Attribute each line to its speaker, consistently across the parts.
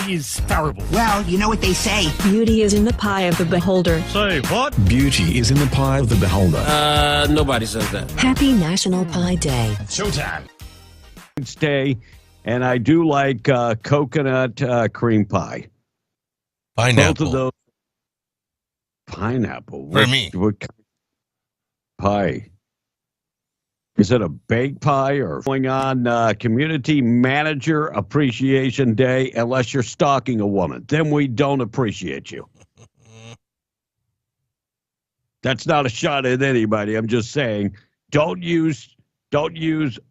Speaker 1: is terrible.
Speaker 2: Well, you know what they say.
Speaker 3: Beauty is in the pie of the beholder.
Speaker 1: Say what?
Speaker 4: Beauty is in the pie of the beholder.
Speaker 5: Nobody says that.
Speaker 3: Happy National Pie Day.
Speaker 1: Showtime.
Speaker 6: Day, and I do like coconut cream pie.
Speaker 7: Pineapple.
Speaker 6: Both of those. Pineapple.
Speaker 7: For me.
Speaker 6: What kind of pie? Is it a baked pie or going on Community Manager Appreciation Day? Unless you're stalking a woman, then we don't appreciate you. That's not a shot at anybody. I'm just saying, don't use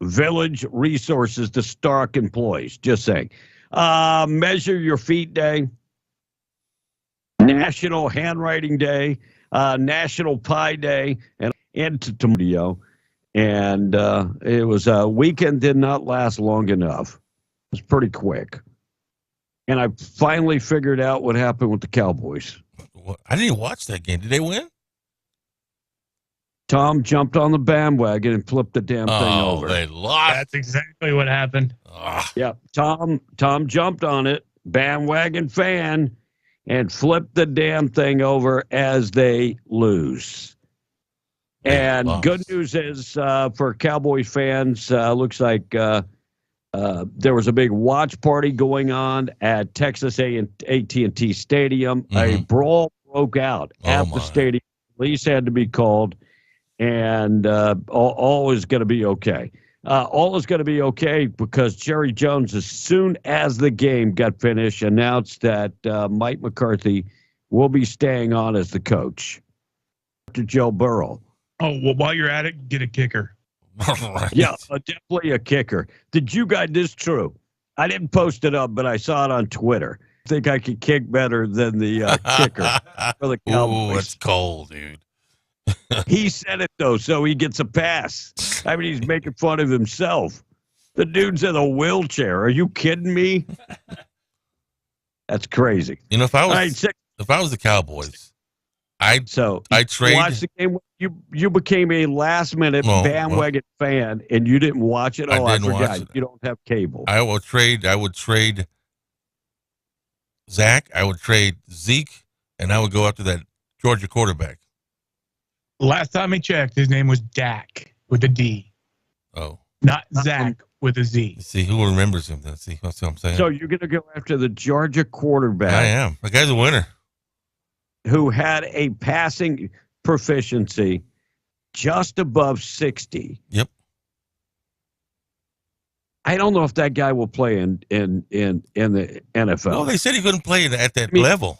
Speaker 6: village resources to stalk employees. Just saying. Measure Your Feet Day, National Handwriting Day, National Pie Day, and into tomorrow. And it was a weekend did not last long enough. It was pretty quick. And I finally figured out what happened with the Cowboys.
Speaker 7: I didn't watch that game. Did they win?
Speaker 6: Tom jumped on the bandwagon and flipped the damn thing over.
Speaker 7: They lost.
Speaker 1: That's exactly what happened.
Speaker 6: Yep. Tom jumped on it, bandwagon fan, and flipped the damn thing over as they lose. And good news is for Cowboys fans, looks like there was a big watch party going on at Texas AT&T Stadium. Mm-hmm. A brawl broke out at the stadium. Police had to be called, and all is going to be okay. All is going to be okay because Jerry Jones, as soon as the game got finished, announced that Mike McCarthy will be staying on as the coach after Joe Burrow.
Speaker 1: Oh, well, while you're at it, get a kicker.
Speaker 7: Right.
Speaker 6: Yeah, definitely a kicker. Did you guys, this is true. I didn't post it up, but I saw it on Twitter. I think I could kick better than the kicker for the Cowboys.
Speaker 7: Ooh, it's cold, dude.
Speaker 6: He said it, though, so he gets a pass. I mean, he's making fun of himself. The dude's in a wheelchair. Are you kidding me? That's crazy.
Speaker 7: You know, if I was the Cowboys, I'd trade.
Speaker 6: Watch the game. You became a last-minute bandwagon fan, and you didn't watch it. Oh, I forgot. You don't have cable.
Speaker 7: I would trade Zach. I would trade Zeke, and I would go after that Georgia quarterback.
Speaker 1: Last time I checked, his name was Dak with a D.
Speaker 7: Oh,
Speaker 1: not Zach with a Z.
Speaker 7: See who remembers him? Then see what I'm saying.
Speaker 6: So you're going to go after the Georgia quarterback?
Speaker 7: I am. The guy's a winner.
Speaker 6: Who had a passing proficiency just above 60.
Speaker 7: Yep.
Speaker 6: I don't know if that guy will play in the NFL.
Speaker 7: Well, they said he couldn't play at that level.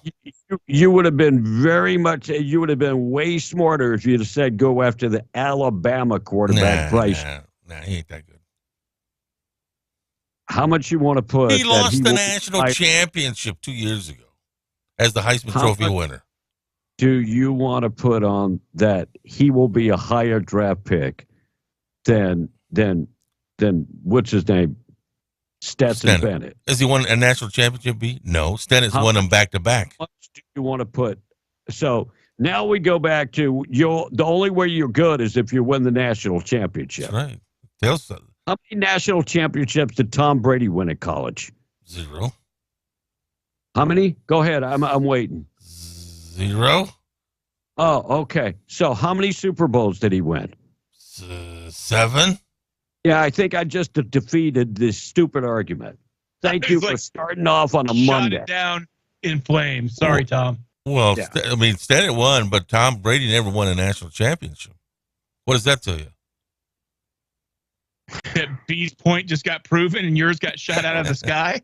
Speaker 6: You would have been way smarter if you'd have said go after the Alabama quarterback, Bryce.
Speaker 7: Nah, he ain't that good.
Speaker 6: How much you want to put?
Speaker 7: He lost the national championship 2 years ago as the Heisman Trophy winner.
Speaker 6: Do you want to put on that he will be a higher draft pick than what's his name? Stetson Bennett.
Speaker 7: Has he won a national championship? No. Stennett's won them back to back.
Speaker 6: How much do you want to put? So now we go back to the only way you're good is if you win the national championship.
Speaker 7: That's right.
Speaker 6: How many national championships did Tom Brady win at college?
Speaker 7: 0.
Speaker 6: How many? Go ahead. I'm waiting.
Speaker 7: 0.
Speaker 6: Oh, okay. So how many Super Bowls did he win?
Speaker 7: 7.
Speaker 6: Yeah, I think I just defeated this stupid argument. Thank you for starting off on a Monday.
Speaker 1: Shot it down in flames. Sorry, Tom.
Speaker 7: Well, yeah. Stennett won, but Tom Brady never won a national championship. What does that tell you?
Speaker 1: That B's point just got proven and yours got shot out of the sky?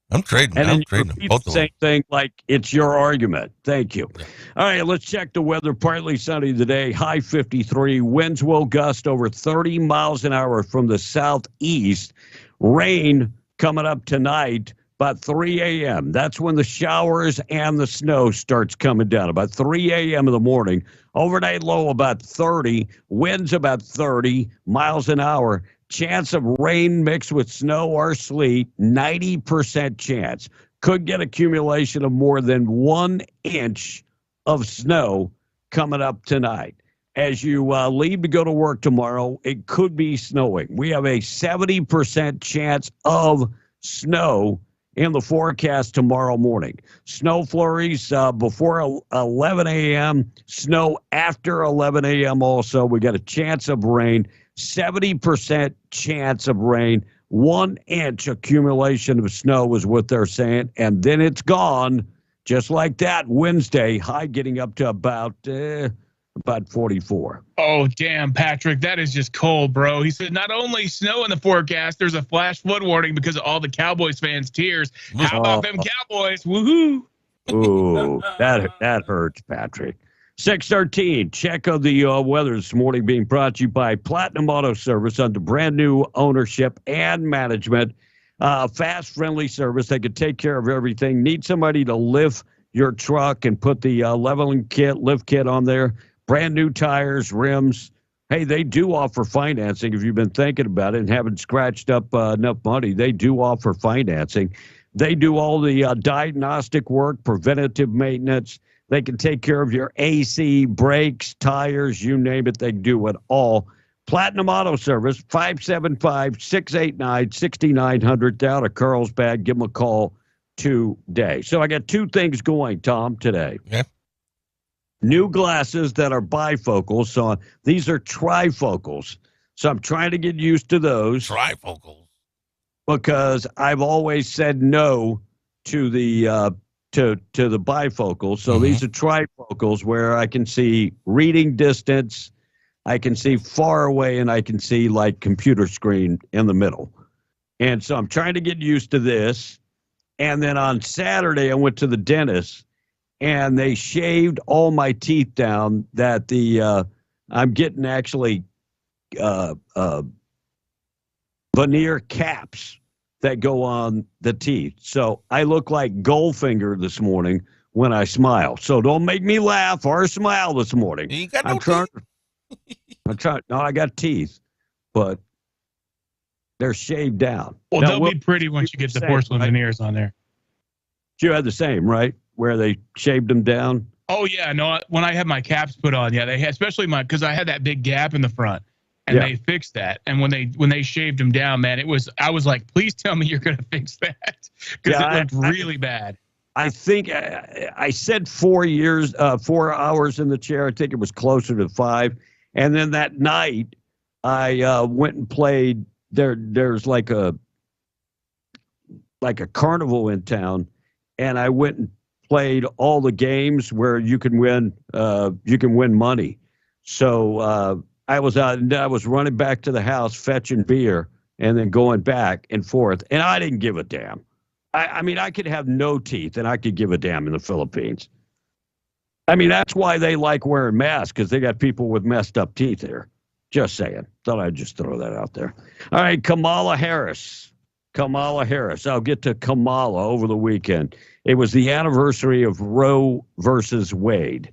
Speaker 7: I'm trading them. Both
Speaker 6: the same thing like it's your argument. Thank you. All right, let's check the weather. Partly sunny today, high 53. Winds will gust over 30 miles an hour from the southeast. Rain coming up tonight about 3 a.m. That's when the showers and the snow starts coming down, about 3 a.m. in the morning. Overnight low about 30. Winds about 30 miles an hour. Chance of rain mixed with snow or sleet, 90% chance. Could get accumulation of more than 1 inch of snow coming up tonight. As you leave to go to work tomorrow, it could be snowing. We have a 70% chance of snow in the forecast tomorrow morning. Snow flurries before 11 a.m., snow after 11 a.m. also. We got a chance of rain, 70% chance of rain. 1 inch accumulation of snow is what they're saying, and then it's gone just like that Wednesday, high getting up to about 44.
Speaker 1: Oh, damn, Patrick. That is just cold, bro. He said not only snow in the forecast, there's a flash flood warning because of all the Cowboys fans' tears. How about them Cowboys? Woohoo.
Speaker 6: Ooh, that hurts, Patrick. 6:13, check of the weather this morning being brought to you by Platinum Auto Service under brand new ownership and management. Fast, friendly service. They can take care of everything. Need somebody to lift your truck and put the leveling kit, lift kit on there. Brand new tires, rims. Hey, they do offer financing. If you've been thinking about it and haven't scratched up enough money, they do offer financing. They do all the diagnostic work, preventative maintenance. They can take care of your AC, brakes, tires, you name it. They do it all. Platinum Auto Service, 575-689-6900 down at Carlsbad. Give them a call today. So I got two things going, Tom, today.
Speaker 7: Yeah.
Speaker 6: New glasses that are bifocals. So these are trifocals. So I'm trying to get used to those.
Speaker 7: Trifocals.
Speaker 6: Because I've always said no to the to the bifocals. So these are trifocals where I can see reading distance, I can see far away, and I can see like computer screen in the middle. And so I'm trying to get used to this. And then on Saturday, I went to the dentist, and they shaved all my teeth down. That I'm getting actually veneer caps that go on the teeth. So I look like Goldfinger this morning when I smile. So don't make me laugh or smile this morning.
Speaker 7: You got no teeth?
Speaker 6: I'm trying. No, I got teeth, but they're shaved down.
Speaker 1: Well,
Speaker 6: now,
Speaker 1: they'll be pretty once you get the porcelain veneers on there.
Speaker 6: You had the same, right? Where they shaved them down?
Speaker 1: Oh, yeah. No, when I had my caps put on, yeah, they had, especially because I had that big gap in the front. And they fixed that. And when they shaved him down, man, I was like, please tell me you're going to fix that. Because it looked really bad.
Speaker 6: I think I said 4 hours in the chair. I think it was closer to 5. And then that night I went and played there's like a carnival in town. And I went and played all the games where you can win money. So, I was running back to the house, fetching beer, and then going back and forth. And I didn't give a damn. I mean, I could have no teeth, and I could give a damn in the Philippines. I mean, that's why they like wearing masks, because they got people with messed up teeth there. Just saying. Thought I'd just throw that out there. All right, Kamala Harris. I'll get to Kamala over the weekend. It was the anniversary of Roe versus Wade.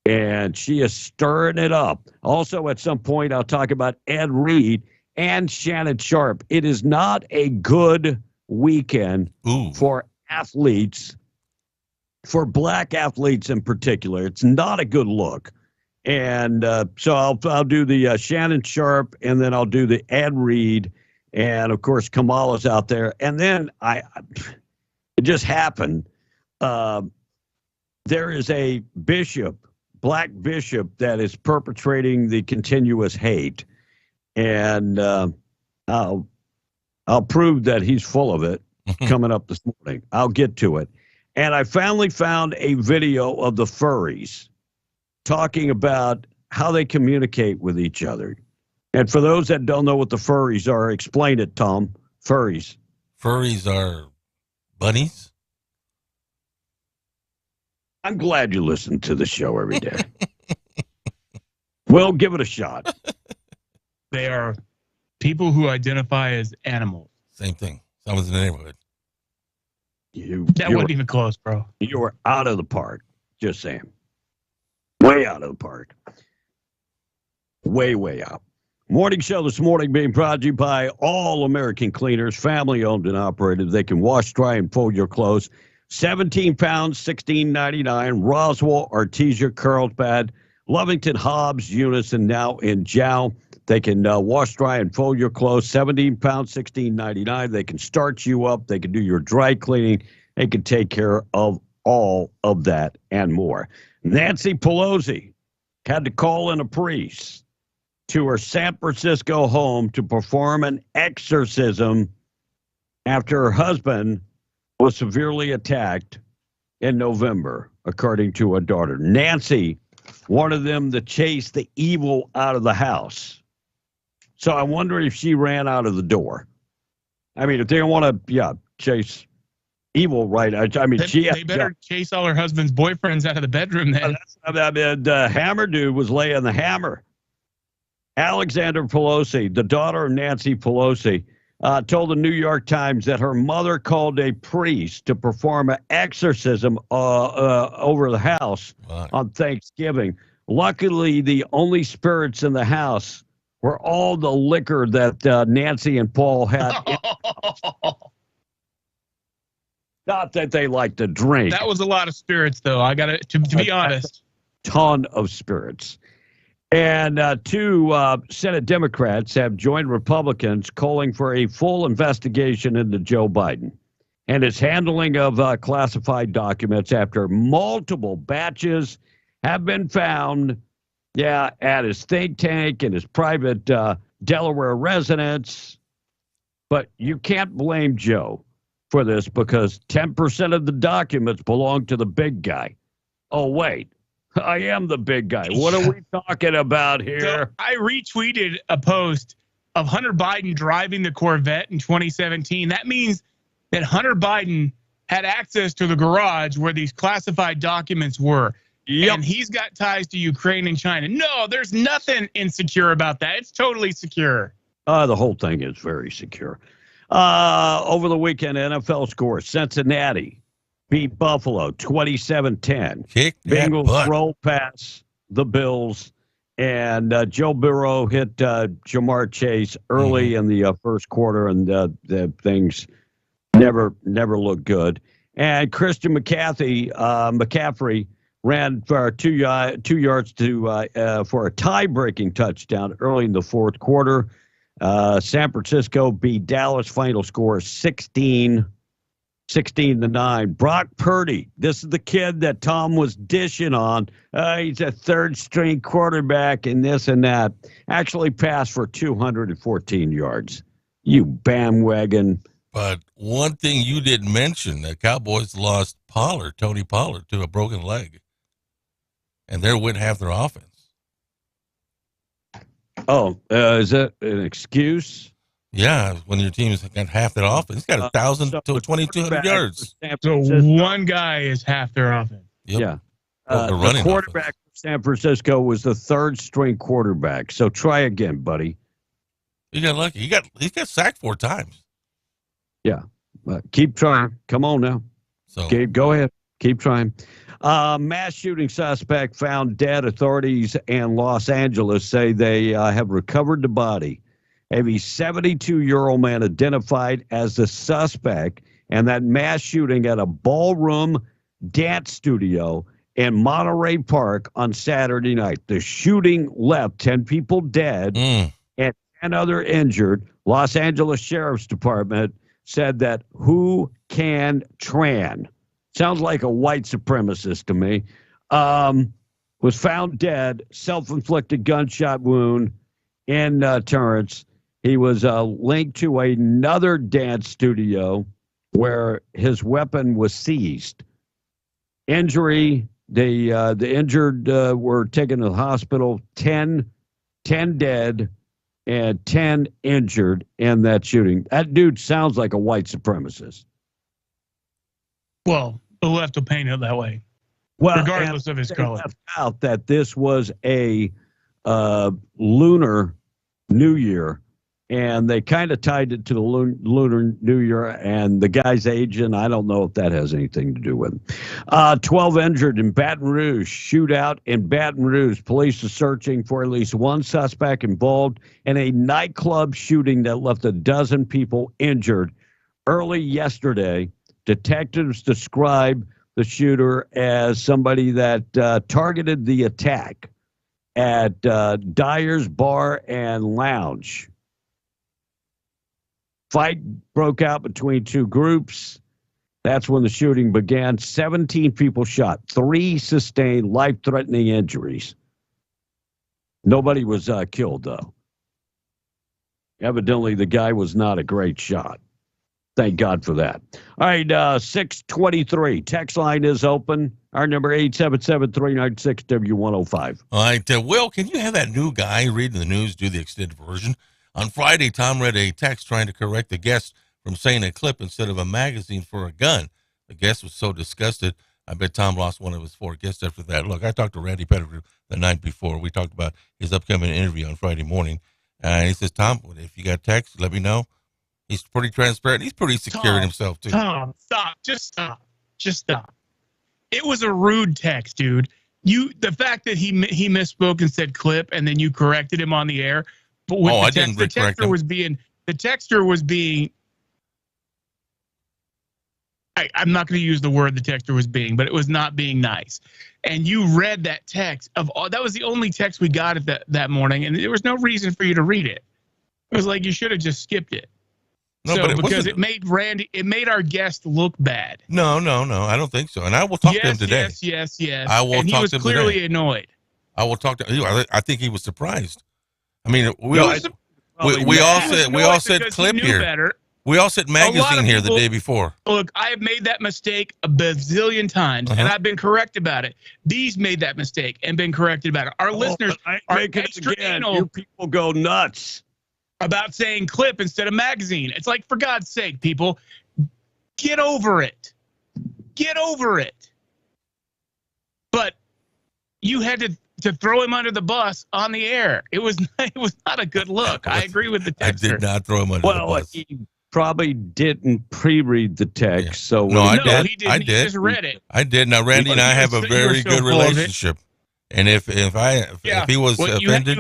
Speaker 6: And she is stirring it up. Also, at some point, I'll talk about Ed Reed and Shannon Sharpe. It is not a good weekend for athletes, for black athletes in particular. It's not a good look. And so I'll do the Shannon Sharpe, and then I'll do the Ed Reed. And, of course, Kamala's out there. And then it just happened. There is a black bishop that is perpetrating the continuous hate, and I'll prove that he's full of it coming up this morning. I'll get to it. And I finally found a video of the furries talking about how they communicate with each other. And for those that don't know what the furries are, explain it, Tom. Furries
Speaker 7: are bunnies.
Speaker 6: I'm glad you listen to the show every day. Well, give it a shot.
Speaker 1: They are people who identify as animals.
Speaker 7: Same thing. Someone's in the neighborhood.
Speaker 1: That wasn't even close, bro.
Speaker 6: You were out of the park. Just saying. Way out of the park. Way, way out. Morning show this morning being brought to you by All American Cleaners, family owned and operated. They can wash, dry, and fold your clothes. 17 pounds, $16.99. Roswell, Artesia, Carlsbad, Lovington, Hobbs, Eunice, and now in Jow. They can wash, dry, and fold your clothes. 17 pounds, $16.99. They can starch you up. They can do your dry cleaning. They can take care of all of that and more. Nancy Pelosi had to call in a priest to her San Francisco home to perform an exorcism after her husband was severely attacked in November, according to her daughter. Nancy wanted them to chase the evil out of the house. So I wonder if she ran out of the door. I mean, if they don't want to, chase evil, right? I mean,
Speaker 1: they better chase all her husband's boyfriends out of the bedroom then.
Speaker 6: The hammer dude was laying the hammer. Alexander Pelosi, the daughter of Nancy Pelosi, told the New York Times that her mother called a priest to perform an exorcism over the house on Thanksgiving. Luckily, the only spirits in the house were all the liquor that Nancy and Paul had. Not that they like to drink.
Speaker 1: That was a lot of spirits, though. I got to be honest.
Speaker 6: Ton of spirits. And two Senate Democrats have joined Republicans calling for a full investigation into Joe Biden and his handling of classified documents after multiple batches have been found, at his think tank and his private Delaware residence. But you can't blame Joe for this because 10% of the documents belong to the big guy. Oh, wait. I am the big guy. What are we talking about here?
Speaker 1: So I retweeted a post of Hunter Biden driving the Corvette in 2017. That means that Hunter Biden had access to the garage where these classified documents were. Yep. And he's got ties to Ukraine and China. No, there's nothing insecure about that. It's totally secure.
Speaker 6: The whole thing is very secure. Over the weekend, NFL scores. Cincinnati beat Buffalo 27-10. Bengals roll past the Bills, and Joe Burrow hit Jamar Chase early in the first quarter, and the things never looked good. And Christian McCaffrey ran for 2 yards for a tie-breaking touchdown early in the fourth quarter. San Francisco beat Dallas. Final score 16-9. Brock Purdy, this is the kid that Tom was dishing on. He's a third-string quarterback and this and that. Actually passed for 214 yards. You bandwagon.
Speaker 7: But one thing you didn't mention, the Cowboys lost Tony Pollard, to a broken leg. And there went half their offense. Oh,
Speaker 6: is that an excuse?
Speaker 7: Yeah, when your team's got half that offense, he's got 1,000 to 2,200 yards.
Speaker 1: So one guy is half their offense.
Speaker 6: Yep. Yeah. The quarterback for San Francisco was the third-string quarterback. So try again, buddy.
Speaker 7: He got lucky. He got sacked 4 times.
Speaker 6: Yeah. Keep trying. Come on now.
Speaker 7: So
Speaker 6: go ahead. Keep trying. Mass shooting suspect found dead. Authorities in Los Angeles say they have recovered the body of a 72-year-old man identified as the suspect in that mass shooting at a ballroom dance studio in Monterey Park on Saturday night. The shooting left 10 people dead and 10 other injured. Los Angeles Sheriff's Department said that Hu Can Tran, sounds like a white supremacist to me, was found dead, self-inflicted gunshot wound in Torrance. He was linked to another dance studio where his weapon was seized. Injury, the injured were taken to the hospital, 10 dead and 10 injured in that shooting. That dude sounds like a white supremacist.
Speaker 1: Well, the left will paint it that way, regardless of his color.
Speaker 6: Left out that this was a lunar New Year, and they kind of tied it to the lunar New Year and the guy's age, and I don't know if that has anything to do with it. 12 injured in Baton Rouge. Shootout in Baton Rouge. Police are searching for at least one suspect involved in a nightclub shooting that left a dozen people injured early yesterday. Detectives describe the shooter as somebody that targeted the attack at Dyer's Bar and Lounge. Fight broke out between two groups. That's when the shooting began. 17 people shot. 3 sustained life-threatening injuries. Nobody was killed, though. Evidently, the guy was not a great shot. Thank God for that. All right, 623. Text line is open. Our number 877-396-W105.
Speaker 7: All right, Will, can you have that new guy reading the news do the extended version? On Friday, Tom read a text trying to correct the guest from saying a clip instead of a magazine for a gun. The guest was so disgusted, I bet Tom lost one of his 4 guests after that. Look, I talked to Randy Pettigrew the night before. We talked about his upcoming interview on Friday morning. And he says, Tom, if you got text, let me know. He's pretty transparent. He's pretty secure in himself, too.
Speaker 1: Tom, stop. Just stop. Just stop. It was a rude text, dude. The fact that he misspoke and said clip, and then you corrected him on the air. But with
Speaker 7: I didn't correct him.
Speaker 1: The texter was being. I'm not going to use the word the texter was being, but it was not being nice. And you read that text that was the only text we got at that morning, and there was no reason for you to read it. It was like you should have just skipped it.
Speaker 7: No,
Speaker 1: so,
Speaker 7: but
Speaker 1: because it made our guest look bad.
Speaker 7: No, I don't think so. And I will talk to him today.
Speaker 1: Yes.
Speaker 7: I will
Speaker 1: and
Speaker 7: talk
Speaker 1: he was
Speaker 7: to him
Speaker 1: clearly
Speaker 7: today.
Speaker 1: annoyed.
Speaker 7: I will talk to him. I think he was surprised. I mean, we all said clip here.
Speaker 1: Better.
Speaker 7: We all said magazine here the day before.
Speaker 1: Look, I have made that mistake a bazillion times, and I've been correct about it. These made that mistake and been corrected about it. Our listeners are extra anal.
Speaker 6: You people go nuts
Speaker 1: about saying clip instead of magazine. It's like, for God's sake, people, get over it. Get over it. But you had to throw him under the bus on the air. It was not a good look. I agree with the texter.
Speaker 7: I did not throw him under the bus.
Speaker 6: He probably didn't pre-read the text. Yeah. So
Speaker 1: he didn't. He just read it.
Speaker 7: I did. Now, Randy and I have a very good relationship. And if he was offended,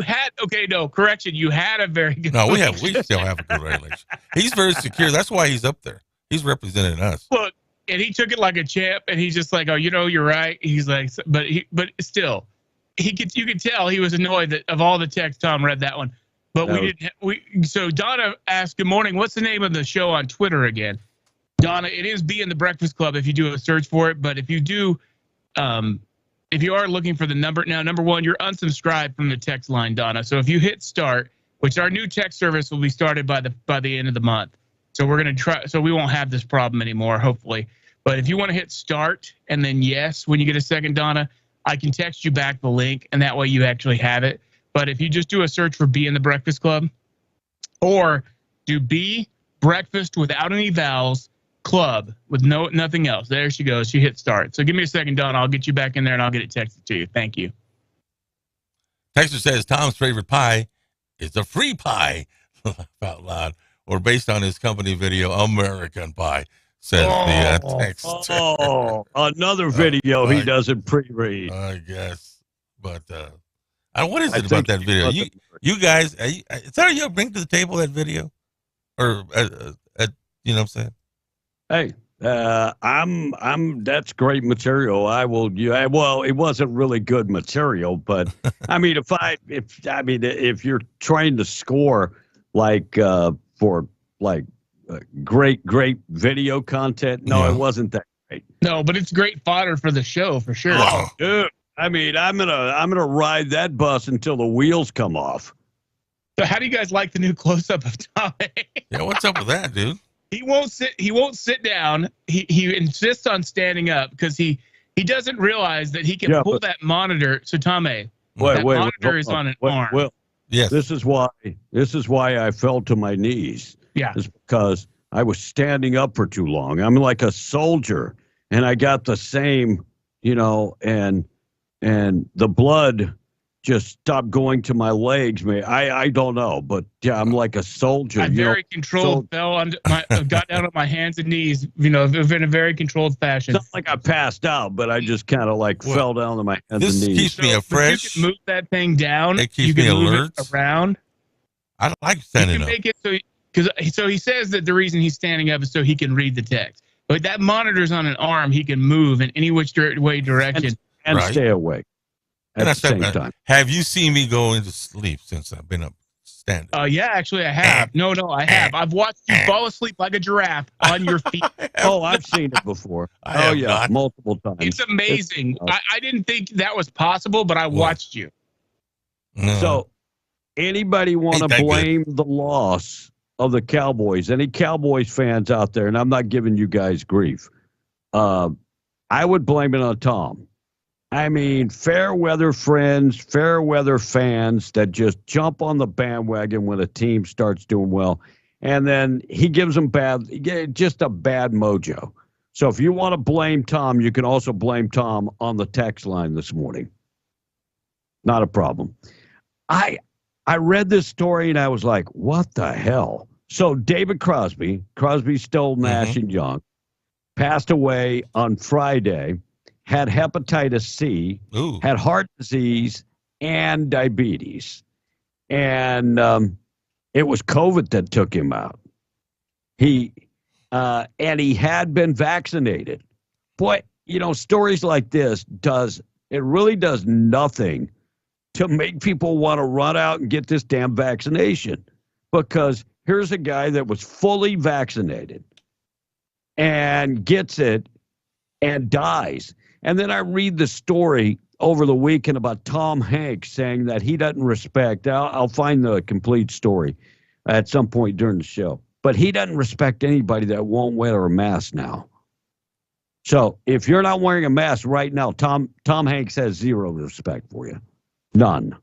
Speaker 1: correction. You had a very good.
Speaker 7: No, we still have a good relationship. He's very secure. That's why he's up there. He's representing us.
Speaker 1: Look, and he took it like a champ, and he's just like, oh, you're right. He's like, but still, you could tell he was annoyed that of all the text Tom read that one. But so Donna asked, good morning, what's the name of the show on Twitter again? Donna, it is Be in the Breakfast Club if you do a search for it. But if you do, if you are looking for the number, now, number one, you're unsubscribed from the text line, Donna. So if you hit start, which our new text service will be started by the end of the month. So we're going to try, so we won't have this problem anymore, hopefully. But if you want to hit start and then yes, when you get a second, Donna, I can text you back the link, and that way you actually have it. But if you just do a search for Be in the Breakfast Club, or do Be Breakfast without any vowels Club with nothing else. There she goes. She hit start. So give me a second, Don. I'll get you back in there and I'll get it texted to you. Thank you.
Speaker 7: Texter says Tom's favorite pie is a free pie. Laugh out loud. Or based on his company video, American Pie, says the text.
Speaker 6: Another video he doesn't pre-read.
Speaker 7: I guess. But what is it about that video? You guys, is that you bring to the table, that video? Or, you know what I'm saying?
Speaker 6: Hey, that's great material. Well, it wasn't really good material, but I mean, if you're trying to score for great video content, no, it wasn't that great.
Speaker 1: No, but it's great fodder for the show for sure.
Speaker 6: Oh, dude, I mean, I'm gonna ride that bus until the wheels come off.
Speaker 1: So, how do you guys like the new close-up of Tommy?
Speaker 7: Yeah, what's up with that, dude?
Speaker 1: He won't sit down. He insists on standing up because he doesn't realize that he can pull that monitor. So Tommy, that monitor is on an arm.
Speaker 6: Well,
Speaker 7: yes.
Speaker 6: This is why I fell to my knees.
Speaker 1: Yeah.
Speaker 6: It's because I was standing up for too long. I'm like a soldier, and I got the same, and the blood just stopped going to my legs. I don't know, but yeah, I'm like a soldier.
Speaker 1: I very controlled, got down on my hands and knees, in a very controlled fashion.
Speaker 6: It's not like I passed out, but I just kind of fell down to my hands and knees.
Speaker 7: This keeps me fresh.
Speaker 1: You can move that thing down.
Speaker 7: It keeps me alert.
Speaker 1: Move it around.
Speaker 7: I like standing up.
Speaker 1: Make it so he says that the reason he's standing up is so he can read the text. But that monitor's on an arm, he can move in any which way direction
Speaker 6: and stay awake. at the same time.
Speaker 7: Have you seen me go into sleep since I've been up standing?
Speaker 1: Yeah, actually, I have. No, I have. I've watched you fall asleep like a giraffe on your feet.
Speaker 6: I've seen it before. Multiple times.
Speaker 1: It's amazing. I didn't think that was possible, but I watched you.
Speaker 7: No.
Speaker 6: So, anybody want to blame the loss of the Cowboys? Any Cowboys fans out there? And I'm not giving you guys grief. I would blame it on Tom. I mean, fair weather friends, fair weather fans that just jump on the bandwagon when a team starts doing well. And then he gives them just a bad mojo. So if you want to blame Tom, you can also blame Tom on the text line this morning. Not a problem. I read this story and I was like, what the hell? So David Crosby, Stoll, Nash, and Young, passed away on Friday. Had hepatitis C, had heart disease, and diabetes. And it was COVID that took him out. And he had been vaccinated. Boy, stories like this really does nothing to make people want to run out and get this damn vaccination. Because here's a guy that was fully vaccinated and gets it and dies. And then I read the story over the weekend about Tom Hanks saying that he doesn't respect. I'll find the complete story at some point during the show. But he doesn't respect anybody that won't wear a mask now. So if you're not wearing a mask right now, Tom Hanks has zero respect for you. None.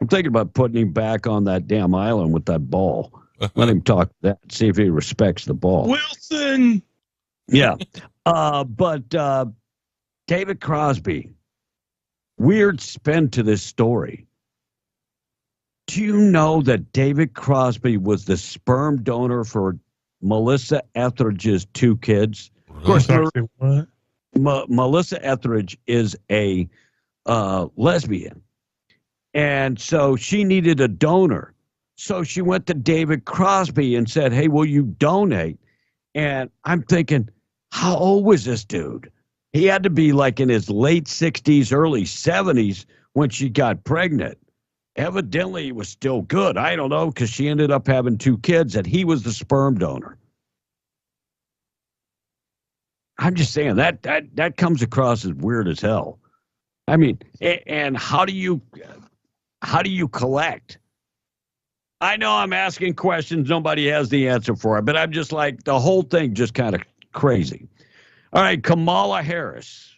Speaker 6: I'm thinking about putting him back on that damn island with that ball. Let him talk that, see if he respects the ball.
Speaker 1: Wilson!
Speaker 6: Yeah. But David Crosby, weird spin to this story. Do you know that David Crosby was the sperm donor for Melissa Etheridge's 2 kids? Of course, Melissa Etheridge is a lesbian. And so she needed a donor. So she went to David Crosby and said, hey, will you donate? And I'm thinking, how old was this dude? He had to be like in his late 60s, early 70s when she got pregnant. Evidently, he was still good. I don't know, because she ended up having 2 kids, and he was the sperm donor. I'm just saying that comes across as weird as hell. I mean, and how do you collect? I know I'm asking questions nobody has the answer for, but I'm just like, the whole thing just kind of crazy. All right, Kamala Harris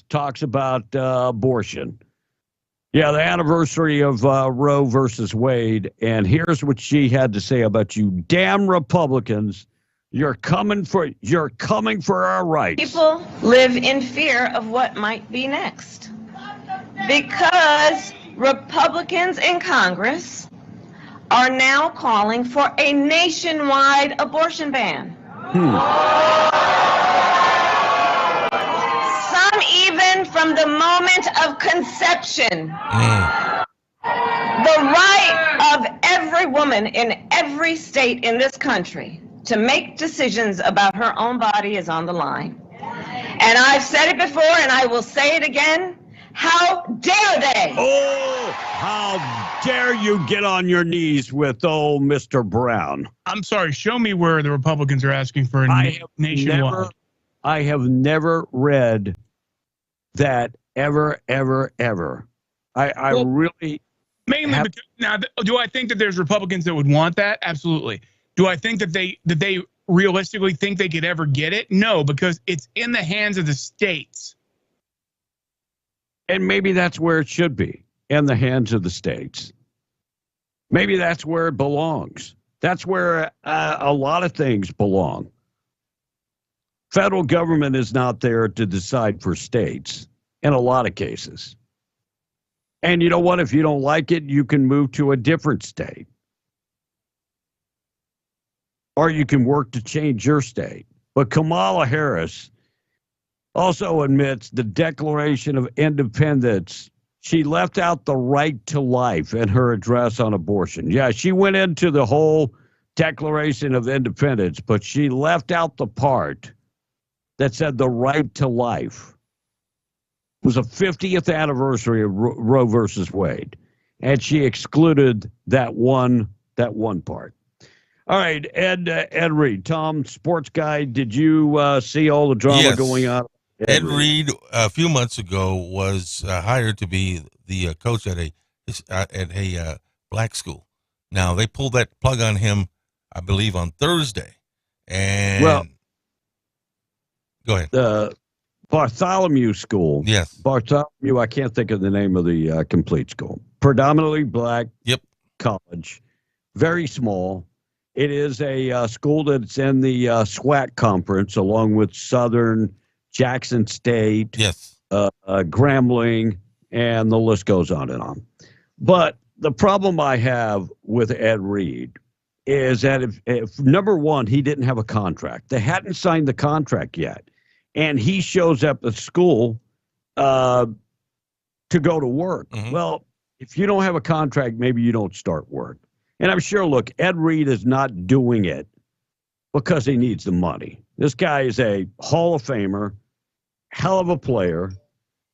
Speaker 6: talks about abortion. Yeah, the anniversary of Roe versus Wade, and here's what she had to say about you damn Republicans. You're coming for our rights.
Speaker 2: People live in fear of what might be next because Republicans in Congress are now calling for a nationwide abortion ban. Some even from the moment of conception. The right of every woman in every state in this country to make decisions about her own body is on the line. And I've said it before and I will say it again. How dare they?
Speaker 6: Oh, how dare you get on your knees with old Mr. Brown?
Speaker 1: I'm sorry. Show me where the Republicans are asking for a nationwide.
Speaker 6: I have never read that ever. Really.
Speaker 1: Mainly because now, do I think that there's Republicans that would want that? Absolutely. Do I think that they realistically think they could ever get it? No, because it's in the hands of the states.
Speaker 6: And maybe that's where it should be, in the hands of the states. Maybe that's where it belongs. That's where a lot of things belong. Federal government is not there to decide for states in a lot of cases. And you know what? If you don't like it, you can move to a different state. Or you can work to change your state. But Kamala Harris also admits the Declaration of Independence. She left out the right to life in her address on abortion. Yeah, she went into the whole Declaration of Independence, but she left out the part that said the right to life. was the 50th anniversary of Roe versus Wade, and she excluded that one part. All right, Ed Reed, Tom, sports guy. Did you see all the drama going on?
Speaker 7: Ed Reed, a few months ago, was hired to be the coach at a black school. Now they pulled that plug on him, I believe, on Thursday. And go ahead.
Speaker 6: The Bartholomew School.
Speaker 7: Yes.
Speaker 6: Bartholomew. I can't think of the name of the complete school. Predominantly black.
Speaker 7: Yep.
Speaker 6: College, very small. It is a school that's in the SWAC conference, along with Southern, Jackson State,
Speaker 7: yes,
Speaker 6: Grambling, and the list goes on and on. But the problem I have with Ed Reed is that if number one, he didn't have a contract. They hadn't signed the contract yet. And he shows up at school to go to work. Mm-hmm. Well, if you don't have a contract, maybe you don't start work. And I'm sure, look, Ed Reed is not doing it because he needs the money. This guy is a Hall of Famer, hell of a player,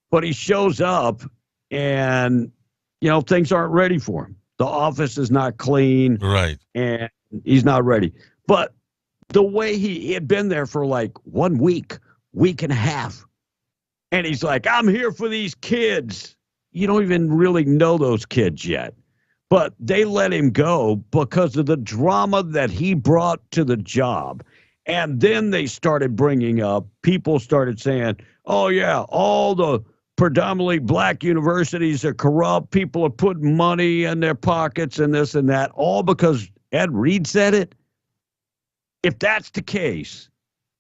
Speaker 6: but he shows up and, things aren't ready for him. The office is not clean.
Speaker 7: Right.
Speaker 6: And he's not ready. But the way he had been there for like 1 week, week and a half, and he's like, I'm here for these kids. You don't even really know those kids yet. But they let him go because of the drama that he brought to the job. And then they started bringing up, people started saying, oh, yeah, all the predominantly black universities are corrupt. People are putting money in their pockets and this and that, all because Ed Reed said it. If that's the case,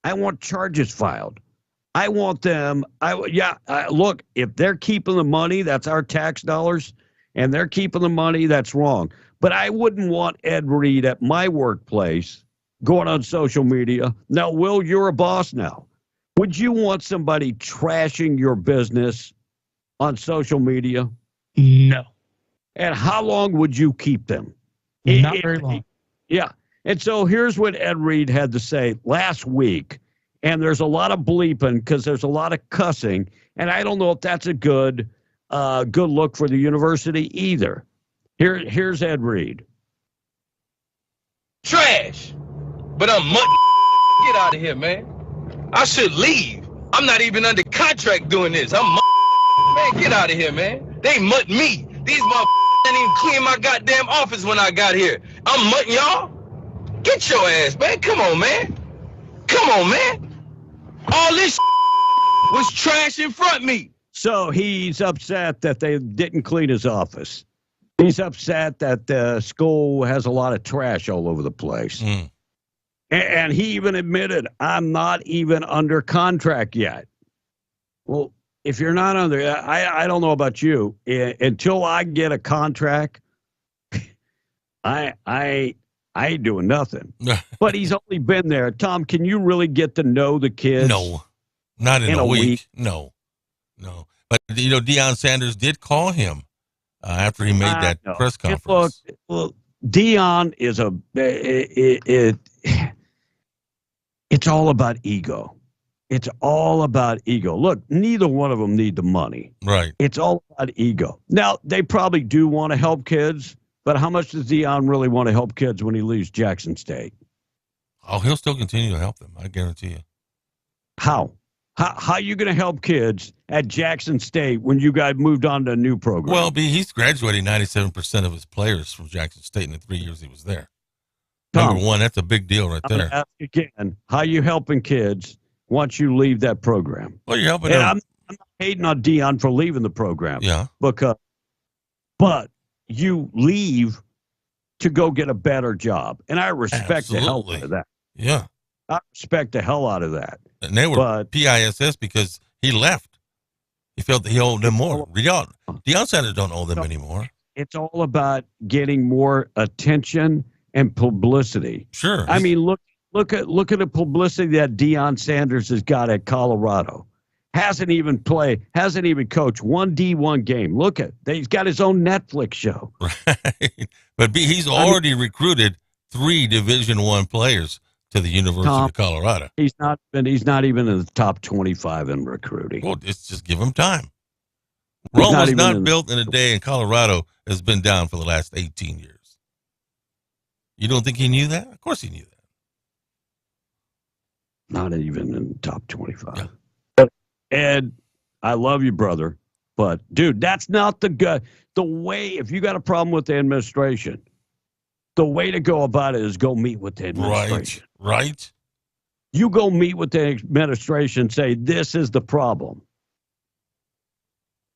Speaker 6: I want charges filed. I want them. Look, if they're keeping the money, that's our tax dollars, and they're keeping the money, that's wrong. But I wouldn't want Ed Reed at my workplace going on social media. Now, Will, you're a boss now. Would you want somebody trashing your business on social media?
Speaker 1: No.
Speaker 6: And how long would you keep them?
Speaker 1: Not very long.
Speaker 6: Yeah. And so here's what Ed Reed had to say last week. And there's a lot of bleeping because there's a lot of cussing. And I don't know if that's a good look for the university either. Here's Ed Reed.
Speaker 8: Trash. But I'm mutton. Get out of here, man. I should leave. I'm not even under contract doing this. I'm man, get out of here, man. They mutt me. These motherfuckers didn't even clean my goddamn office when I got here. I'm mutting y'all. Get your ass, man. Come on, man. Come on, man. All this was trash in front of me.
Speaker 6: So he's upset that they didn't clean his office. He's upset that the school has a lot of trash all over the place. Mm. And he even admitted, I'm not even under contract yet. Well, if you're not under, I don't know about you. Until I get a contract, I ain't doing nothing. But he's only been there. Tom, can you really get to know the kids?
Speaker 7: No, not in a week. No. But, Deion Sanders did call him after he made that press conference.
Speaker 6: Look, Deion is it's all about ego. It's all about ego. Look, neither one of them need the money.
Speaker 7: Right.
Speaker 6: It's all about ego. Now, they probably do want to help kids, but how much does Deion really want to help kids when he leaves Jackson State?
Speaker 7: Oh, he'll still continue to help them. I guarantee you.
Speaker 6: How? How are you going to help kids at Jackson State when you guys moved on to a new program?
Speaker 7: Well, he's graduating 97% of his players from Jackson State in the 3 years he was there.
Speaker 6: Tom,
Speaker 7: Number one, that's a big deal right there.
Speaker 6: Ask again, how are you helping kids once you leave that program?
Speaker 7: Well, you're helping
Speaker 6: them.
Speaker 7: I'm
Speaker 6: not hating on Deion for leaving the program.
Speaker 7: Yeah.
Speaker 6: But you leave to go get a better job. And I respect the hell out of that.
Speaker 7: Yeah.
Speaker 6: I respect the hell out of that.
Speaker 7: And they were PISS because he left. He felt that he owed them more. Deion Sanders don't owe them anymore.
Speaker 6: It's all about getting more attention and publicity.
Speaker 7: Sure.
Speaker 6: I mean, look at the publicity that Deion Sanders has got at Colorado. Hasn't even coached one D1 game. Look at, he's got his own Netflix show.
Speaker 7: Right. But he's already recruited 3 Division I players to the University of Colorado.
Speaker 6: He's not even in the top 25 in recruiting.
Speaker 7: Well, just give him time. Rome
Speaker 6: not
Speaker 7: was
Speaker 6: even
Speaker 7: not
Speaker 6: in-
Speaker 7: built in a day, and Colorado has been down for the last 18 years. You don't think he knew that? Of course he knew that.
Speaker 6: Not even in the top 25.
Speaker 7: Yeah.
Speaker 6: But Ed, I love you, brother. But, dude, that's not the way, if you got a problem with the administration, the way to go about it is go meet with the administration.
Speaker 7: Right.
Speaker 6: You go meet with the administration, say, this is the problem.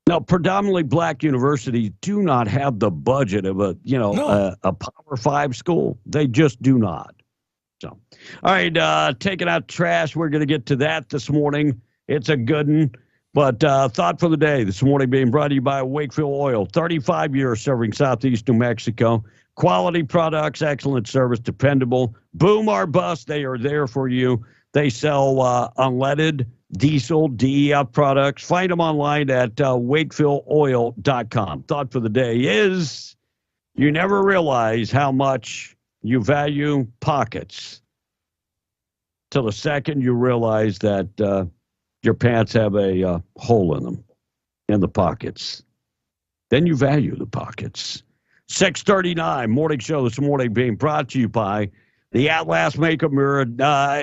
Speaker 6: Now, predominantly black universities do not have the budget of a Power 5 school. They just do not. So, all right, taking out trash. We're going to get to that this morning. It's a good one. But thought for the day this morning being brought to you by Wakefield Oil. 35 years serving Southeast New Mexico. Quality products, excellent service, dependable. Boom or bust, they are there for you. They sell unleaded, diesel, DEF products. Find them online at wakefieldoil.com. Thought for the day is you never realize how much you value pockets till the second you realize that your pants have a hole in them, in the pockets. Then you value the pockets. 6:39 morning show this morning being brought to you by the Atlas Makeup Mirror.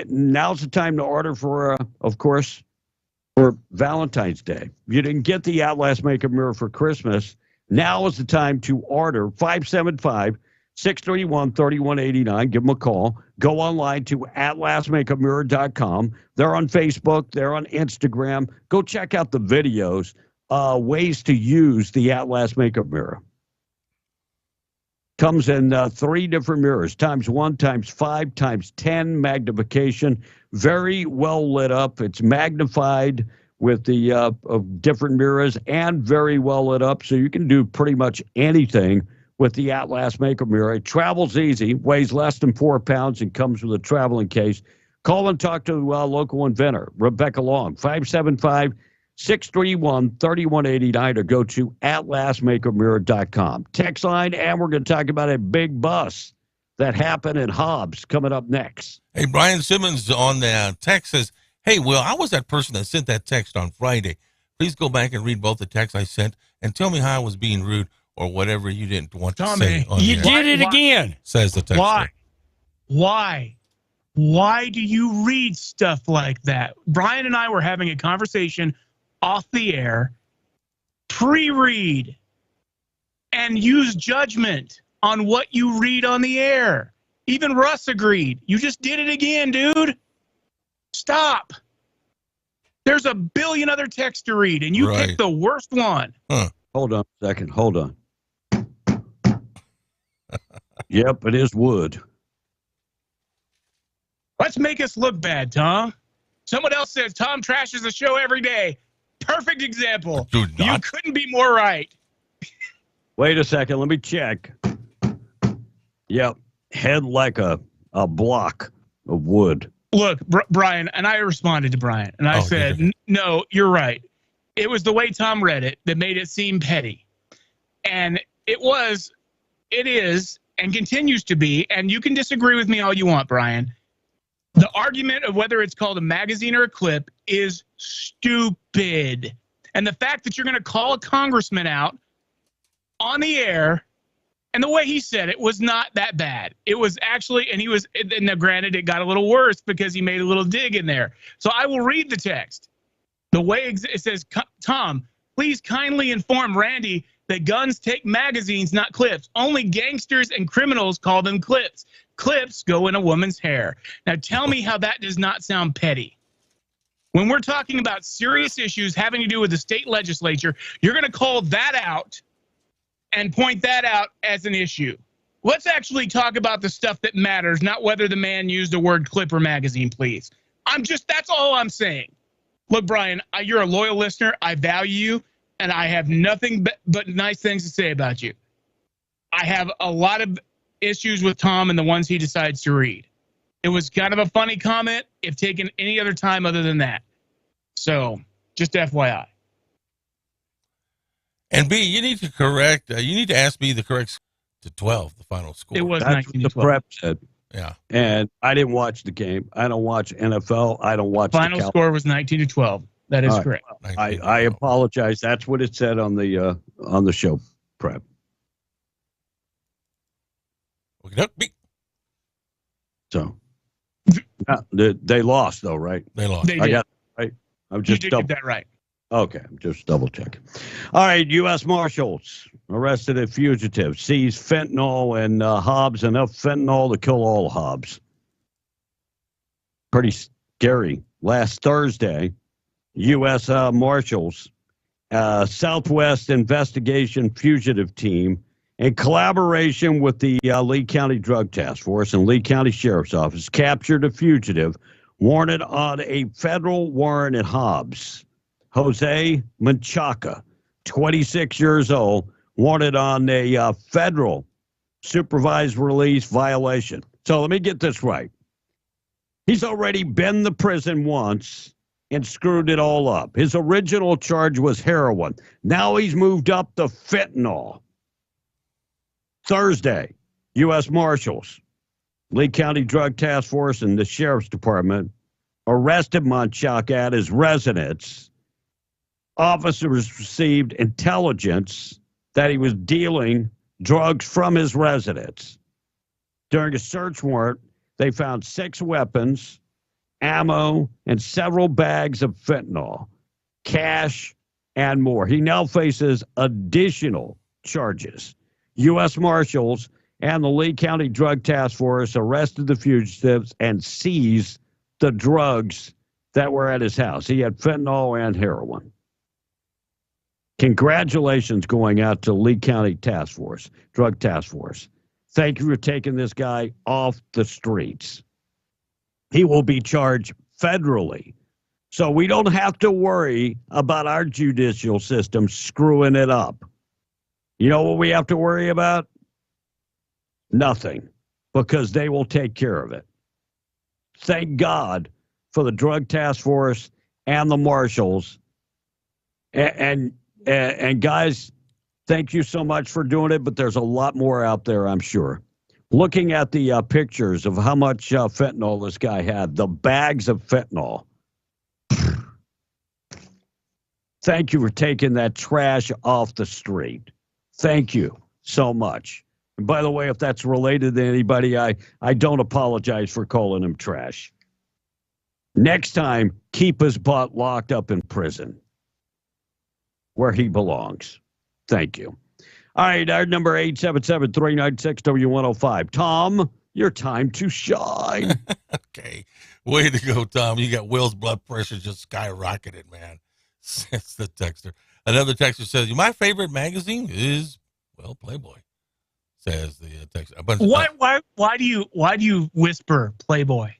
Speaker 6: Now's the time to order for, of course, for Valentine's Day. If you didn't get the Atlas Makeup Mirror for Christmas, now is the time to order. 575-631-3189. Give them a call. Go online to atlasmakeupmirror.com. They're on Facebook. They're on Instagram. Go check out the videos, ways to use the Atlas Makeup Mirror. Comes in 3 different mirrors, ×1, ×5, ×10 magnification. Very well lit up. It's magnified with the different mirrors and very well lit up, so you can do pretty much anything with the Atlas Makeup Mirror. It travels easy, weighs less than 4 pounds, and comes with a traveling case. Call and talk to the local inventor, Rebecca Long, 575-631-3189, or go to atlasmakeupmirror.com. Text line, and we're going to talk about a big bus that happened in Hobbs coming up next.
Speaker 7: Hey, Brian Simmons on the text says, hey, Will, I was that person that sent that text on Friday. Please go back and read both the texts I sent and tell me how I was being rude or whatever you didn't want to say.
Speaker 1: You
Speaker 9: did it again,
Speaker 7: says the text.
Speaker 1: Why do you read stuff like that? Brian and I were having a conversation off the air, pre-read, and use judgment on what you read on the air. Even Russ agreed. You just did it again, dude. Stop. There's a billion other texts to read, and you picked the worst one.
Speaker 6: Hold on a second. Hold on. Yep, it is wood.
Speaker 1: Let's make us look bad, Tom. Someone else says Tom trashes the show every day. Perfect example. You couldn't be more right.
Speaker 6: Wait a second. Let me check. Yep. Head like a block of wood.
Speaker 1: Look, Brian, and I responded to Brian, and I said, no, you're right. It was the way Tom read it that made it seem petty. And it is, and continues to be, and you can disagree with me all you want, Brian. The argument of whether it's called a magazine or a clip is stupid. And the fact that you're going to call a congressman out on the air, and the way he said it was not that bad. It was actually, and now granted, it got a little worse because he made a little dig in there. So I will read the text. The way it says, Tom, please kindly inform Randy that guns take magazines, not clips. Only gangsters and criminals call them clips. Clips go in a woman's hair. Now tell me how that does not sound petty. When we're talking about serious issues having to do with the state legislature, you're going to call that out and point that out as an issue. Let's actually talk about the stuff that matters, not whether the man used the word clip or magazine, please. That's all I'm saying. Look, Brian, you're a loyal listener. I value you, and I have nothing but nice things to say about you. I have a lot of issues with Tom and the ones he decides to read. It was kind of a funny comment if taken any other time other than that. So, just FYI.
Speaker 7: And B, you need to correct. You need to ask me the correct to 12, the final score.
Speaker 1: It was
Speaker 6: That's
Speaker 1: 19
Speaker 6: what
Speaker 1: to
Speaker 6: the
Speaker 1: 12.
Speaker 6: prep said.
Speaker 7: Yeah.
Speaker 6: And I didn't watch the game. I don't watch NFL. I don't watch
Speaker 1: Final
Speaker 6: the
Speaker 1: score was 19 to 12. That is
Speaker 6: All right.
Speaker 1: correct.
Speaker 6: I apologize. That's what it said on the show prep. So they lost though, right?
Speaker 7: They lost.
Speaker 1: They
Speaker 6: I
Speaker 1: did.
Speaker 6: got right. I'm
Speaker 1: You
Speaker 6: just
Speaker 1: did
Speaker 6: double.
Speaker 1: get that right.
Speaker 6: Okay, I'm just double checking. All right, U.S. Marshals arrested a fugitive, seized fentanyl and Hobbs, enough fentanyl to kill all Hobbs. Pretty scary. Last Thursday, U.S. Marshals, Southwest Investigation Fugitive Team, in collaboration with the Lee County Drug Task Force and Lee County Sheriff's Office, captured a fugitive wanted on a federal warrant at Hobbs. Jose Menchaca, 26 years old, wanted on a federal supervised release violation. So let me get this right. He's already been to prison once and screwed it all up. His original charge was heroin. Now he's moved up to fentanyl. Thursday, U.S. Marshals, Lee County Drug Task Force, and the Sheriff's Department arrested Menchaca at his residence. Officers received intelligence that he was dealing drugs from his residence. During a search warrant, they found 6 weapons, ammo, and several bags of fentanyl, cash, and more. He now faces additional charges. U.S. Marshals and the Lee County Drug Task Force arrested the fugitives and seized the drugs that were at his house. He had fentanyl and heroin. Congratulations going out to Lee County Task Force, Drug Task Force. Thank you for taking this guy off the streets. He will be charged federally. So we don't have to worry about our judicial system screwing it up. You know what we have to worry about? Nothing, because they will take care of it. Thank God for the Drug Task Force and the Marshals. And guys, thank you so much for doing it, but there's a lot more out there, I'm sure. Looking at the pictures of how much fentanyl this guy had, the bags of fentanyl. Thank you for taking that trash off the street. Thank you so much. And by the way, if that's related to anybody, I don't apologize for calling him trash. Next time, keep his butt locked up in prison where he belongs. Thank you. All right, our number 877-396-W105. Tom, your time to shine.
Speaker 7: Okay. Way to go, Tom. You got Will's blood pressure just skyrocketed, man. Says the texter. Another texter says, my favorite magazine is, well, Playboy. Says the texter.
Speaker 1: Why do you whisper Playboy?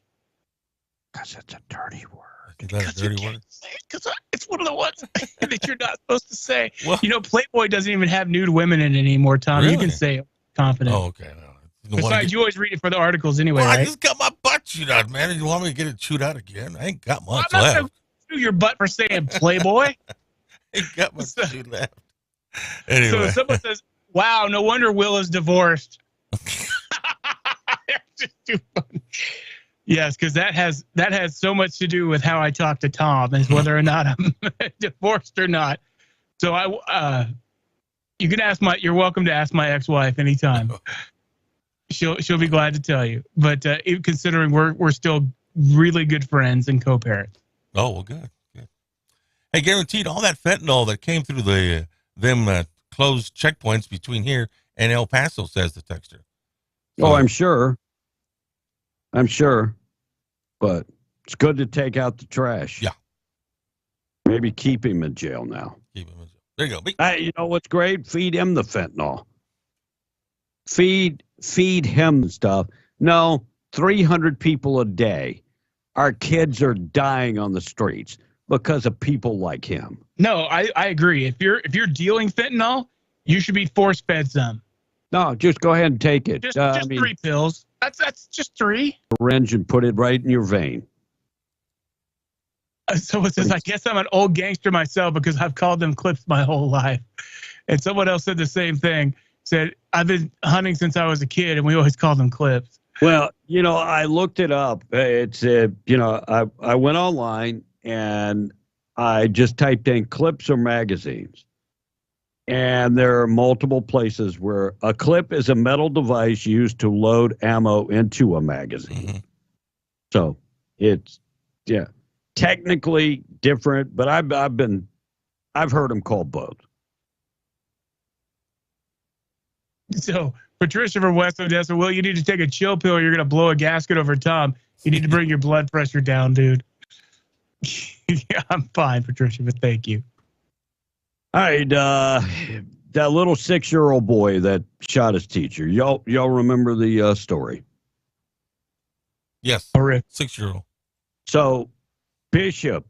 Speaker 6: Because it's a dirty word.
Speaker 7: Is that a dirty word?
Speaker 1: Because it's one of the ones that you're not supposed to say.
Speaker 7: Well,
Speaker 1: Playboy doesn't even have nude women in it anymore, Tom.
Speaker 7: Really?
Speaker 1: You can say it confident.
Speaker 7: Oh, okay. No.
Speaker 1: Besides, you always read it for the articles anyway,
Speaker 7: well,
Speaker 1: right?
Speaker 7: I just got my butt chewed out, man. You want me to get it chewed out again? I ain't got much
Speaker 1: I'm not
Speaker 7: left.
Speaker 1: going to chew your butt for saying Playboy.
Speaker 7: I ain't got much chewed left. Anyway.
Speaker 1: So if someone says, wow, no wonder Will is divorced. It's just too funny. Yes, because that has so much to do with how I talk to Tom, is whether or not I'm divorced or not. So you can ask you're welcome to ask my ex-wife anytime. She'll be glad to tell you. But considering we're still really good friends and co-parents.
Speaker 7: Oh, well, good. Hey, guaranteed all that fentanyl that came through them closed checkpoints between here and El Paso, says the texter. So,
Speaker 6: Oh, I'm sure. But it's good to take out the trash.
Speaker 7: Yeah.
Speaker 6: Maybe keep him in jail now.
Speaker 7: keep him in- There you go.
Speaker 6: You know what's great? Feed him the fentanyl. Feed him stuff. No, 300 people a day. Our kids are dying on the streets because of people like him.
Speaker 1: No, I agree. If you're dealing fentanyl, you should be force-fed some.
Speaker 6: No, just go ahead and take it.
Speaker 1: Just 3 pills. That's just 3.
Speaker 6: Syringe and put it right in your vein.
Speaker 1: Someone says, I guess I'm an old gangster myself because I've called them clips my whole life. And someone else said the same thing. Said, I've been hunting since I was a kid, and we always call them clips.
Speaker 6: Well, I looked it up. It's, I went online, and I just typed in clips or magazines. And there are multiple places where a clip is a metal device used to load ammo into a magazine.
Speaker 7: Mm-hmm.
Speaker 6: So it's, yeah, technically different, but I've heard them called both.
Speaker 1: So Patricia from West Odessa, Will, you need to take a chill pill. You're going to blow a gasket over Tom. You need to bring your blood pressure down, dude. Yeah, I'm fine, Patricia, but thank you.
Speaker 6: All right, that little 6-year-old boy that shot his teacher. Y'all remember the story?
Speaker 7: Yes.
Speaker 1: Horrific.
Speaker 7: 6-year-old.
Speaker 6: So Bishop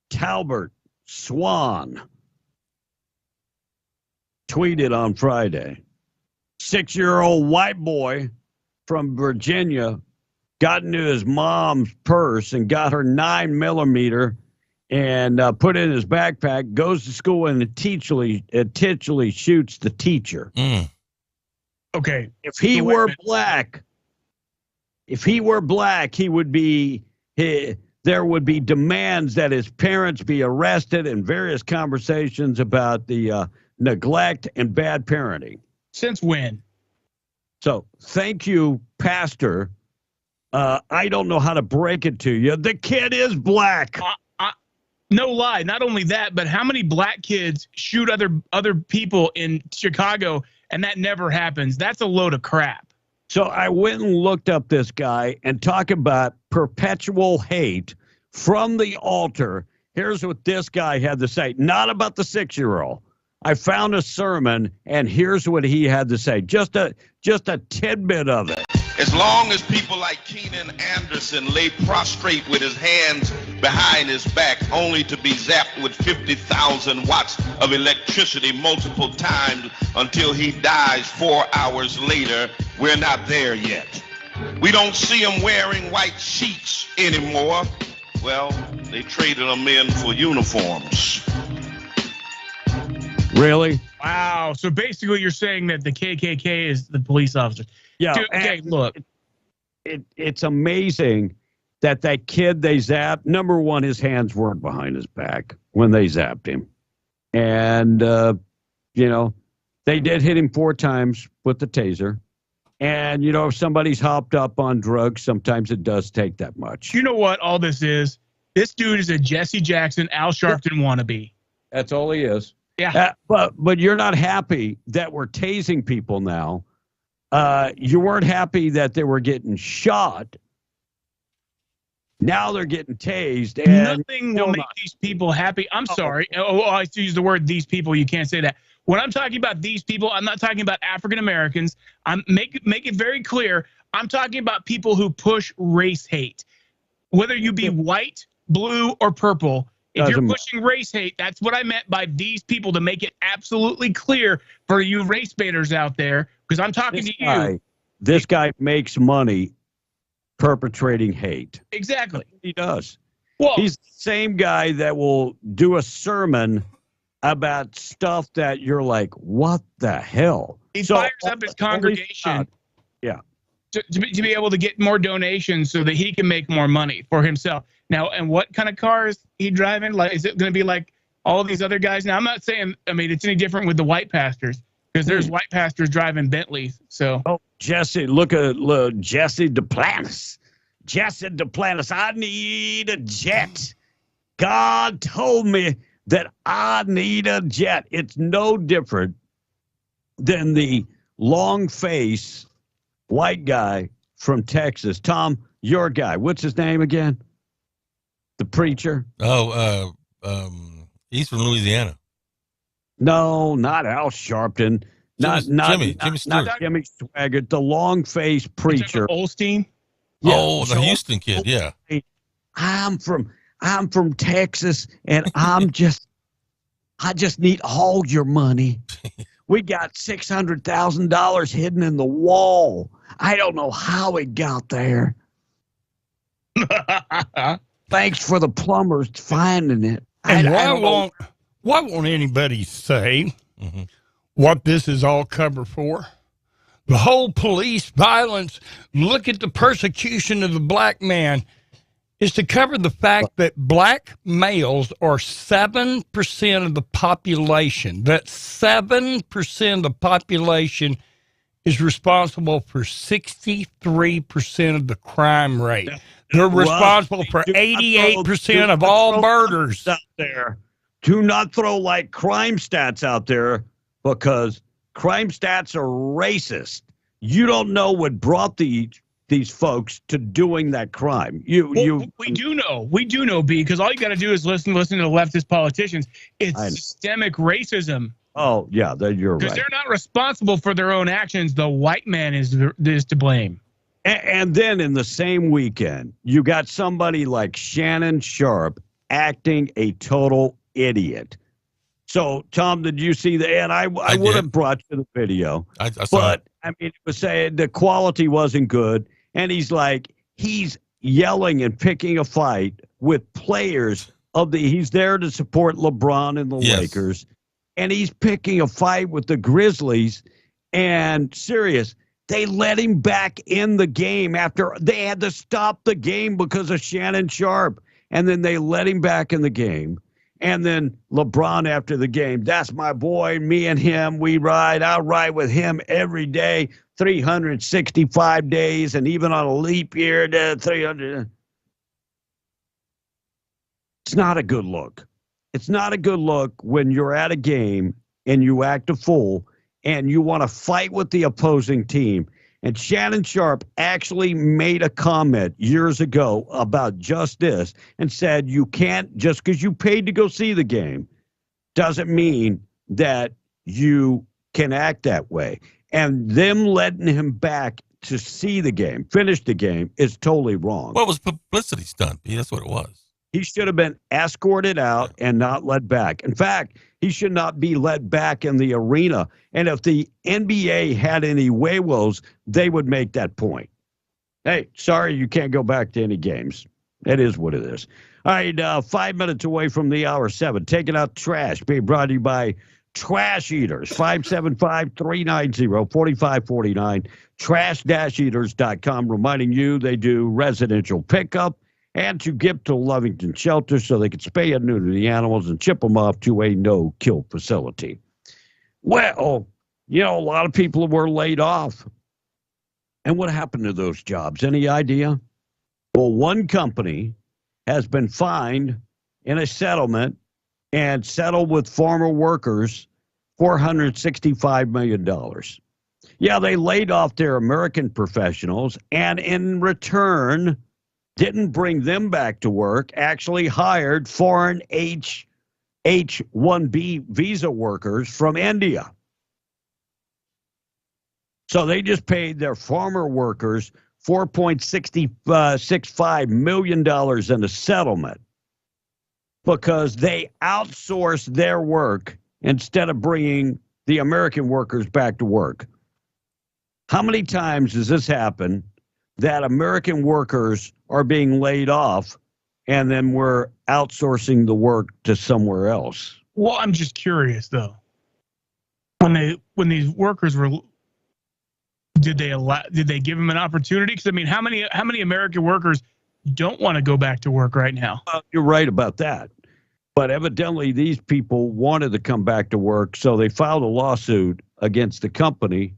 Speaker 6: Talbert Swan tweeted on Friday, 6-year-old white boy from Virginia got into his mom's purse and got her 9mm and put it in his backpack, goes to school and intentionally shoots the teacher.
Speaker 7: Mm.
Speaker 1: Okay.
Speaker 6: If he were black, he would be, there would be demands that his parents be arrested and various conversations about the neglect and bad parenting.
Speaker 1: Since when?
Speaker 6: So thank you, Pastor. I don't know how to break it to you. The kid is black.
Speaker 1: No lie. Not only that, but how many black kids shoot other people in Chicago, and that never happens? That's a load of crap.
Speaker 6: So I went and looked up this guy and talk about perpetual hate from the altar. Here's what this guy had to say. Not about the 6-year-old. I found a sermon, and here's what he had to say. Just a tidbit of it.
Speaker 9: As long as people like Keenan Anderson lay prostrate with his hands behind his back only to be zapped with 50,000 watts of electricity multiple times until he dies 4 hours later, we're not there yet. We don't see him wearing white sheets anymore. Well, they traded them in for uniforms.
Speaker 6: Really?
Speaker 1: Wow. So basically you're saying that the KKK is the police officers.
Speaker 6: Yeah.
Speaker 1: Dude, okay, look.
Speaker 6: It's amazing that kid they zapped, number one, his hands weren't behind his back when they zapped him. And, they did hit him 4 times with the taser. And, if somebody's hopped up on drugs, sometimes it does take that much.
Speaker 1: You know what all this is? This dude is a Jesse Jackson, Al Sharpton wannabe.
Speaker 6: That's all he is.
Speaker 1: Yeah.
Speaker 6: But you're not happy that we're tasing people now. You weren't happy that they were getting shot. Now they're getting tased. And
Speaker 1: nothing will make these people happy. I'm sorry. I use the word these people. You can't say that. When I'm talking about these people, I'm not talking about African Americans. Make it very clear. I'm talking about people who push race hate. Whether you be white, blue, or purple, if you're pushing race hate, that's what I meant by these people, to make it absolutely clear for you race baiters out there, because I'm talking to you.
Speaker 6: This guy makes money perpetrating hate.
Speaker 1: Exactly.
Speaker 6: He does.
Speaker 1: Well,
Speaker 6: he's the same guy that will do a sermon about stuff that you're like, what the hell?
Speaker 1: He fires up his congregation to be able to get more donations so that he can make more money for himself. Now, and what kind of car is he driving? Like, is it going to be like all these other guys? Now, I'm not saying, it's any different with the white pastors, because there's white pastors driving Bentleys. So,
Speaker 6: Jesse, look at Jesse Duplantis. Jesse Duplantis, I need a jet. God told me that I need a jet. It's no different than the long face white guy from Texas. Tom, your guy. What's his name again? The preacher?
Speaker 7: He's from Louisiana.
Speaker 6: No, not Al Sharpton. Not Jimmy Swaggart. The long face preacher.
Speaker 1: Osteen?
Speaker 7: Yeah, the Houston kid. Yeah.
Speaker 6: I'm from Texas, and I just need all your money. We got $600,000 hidden in the wall. I don't know how it got there. Thanks for the plumbers finding it.
Speaker 10: And why won't anybody say what this is all covered for? The whole police violence, look at the persecution of the black man. is to cover the fact that black males are 7% of the population. That 7% of the population is responsible for 63% of the crime rate. They're responsible for 88% of all murders
Speaker 6: out there. Do not throw like crime stats out there, because crime stats are racist. You don't know what brought these folks to doing that crime. We
Speaker 1: do know, B, because all you got to do is listen to the leftist politicians. It's systemic racism.
Speaker 6: Oh yeah, you're right.
Speaker 1: Because they're not responsible for their own actions. The white man is to blame.
Speaker 6: And then in the same weekend, you got somebody like Shannon Sharpe acting a total idiot. So, Tom, did you see the ad? I would have brought you the video.
Speaker 7: I saw it.
Speaker 6: I mean, it was saying the quality wasn't good. And he's yelling and picking a fight with players he's there to support LeBron and the Lakers. And he's picking a fight with the Grizzlies. And serious, they let him back in the game after they had to stop the game because of Shannon Sharpe. And then they let him back in the game. And then LeBron after the game, that's my boy, me and him, I'll ride with him every day, 365 days, and even on a leap year, 300. It's not a good look. It's not a good look when you're at a game and you act a fool and you want to fight with the opposing team. And Shannon Sharpe actually made a comment years ago about just this and said, you can't, just because you paid to go see the game, doesn't mean that you can act that way. And them letting him back to see the game, finish the game, is totally wrong.
Speaker 7: Well, it was publicity stunt. That's what it was.
Speaker 6: He should have been escorted out and not let back. In fact, he should not be let back in the arena. And if the NBA had any huevos, they would make that point. Hey, sorry, you can't go back to any games. It is what it is. All right, 5 minutes away from the hour 7. Taking out trash, being brought to you by Trash Eaters, 575-390-4549, trash-eaters.com, reminding you they do residential pickup and to give to Lovington Shelter so they can spay and neuter the animals and ship them off to a no-kill facility. Well, a lot of people were laid off. And what happened to those jobs? Any idea? Well, one company has been fined in a settlement and settled with former workers $465 million. Yeah, they laid off their American professionals and in return didn't bring them back to work, actually hired foreign H-1B visa workers from India. So they just paid their former workers $4.65 million in a settlement because they outsourced their work instead of bringing the American workers back to work. How many times does this happen that American workers are being laid off and then we're outsourcing the work to somewhere else?
Speaker 1: Well, I'm just curious though. When these workers were, did they give them an opportunity? Because I mean, how many American workers don't want to go back to work right now?
Speaker 6: You're right about that. But evidently these people wanted to come back to work, so they filed a lawsuit against the company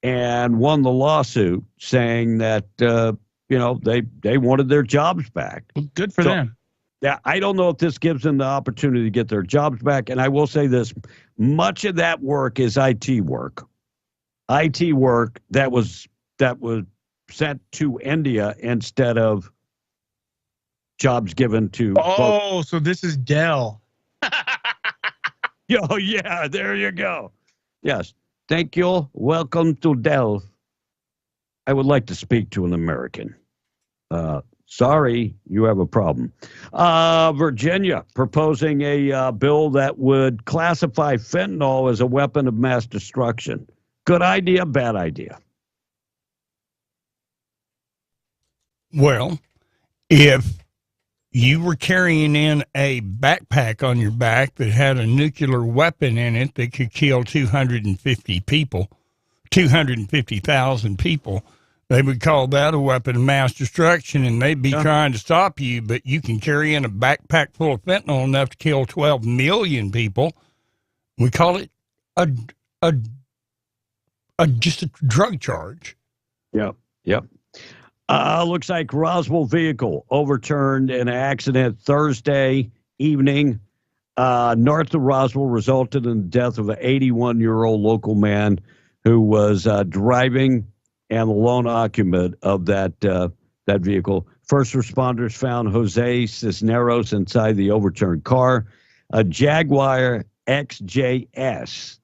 Speaker 6: and won the lawsuit saying that they wanted their jobs back.
Speaker 1: Well, good for them.
Speaker 6: Yeah, I don't know if this gives them the opportunity to get their jobs back. And I will say this, much of that work is IT work. IT work that was sent to India instead of jobs given to folks.
Speaker 1: So this is Dell.
Speaker 6: Oh, yeah, there you go. Yes. Thank you. Welcome to Dell. I would like to speak to an American. Sorry, you have a problem. Virginia proposing a bill that would classify fentanyl as a weapon of mass destruction. Good idea, bad idea?
Speaker 10: Well, if you were carrying in a backpack on your back that had a nuclear weapon in it that could kill 250,000 people, They would call that a weapon of mass destruction, and they'd be trying to stop you, but you can carry in a backpack full of fentanyl enough to kill 12 million people. We call it just a drug charge.
Speaker 6: Yep. Looks like Roswell vehicle overturned in an accident Thursday evening north of Roswell, resulted in the death of an 81-year-old local man who was driving and the lone occupant of that vehicle. First responders found Jose Cisneros inside the overturned car, a Jaguar XJS.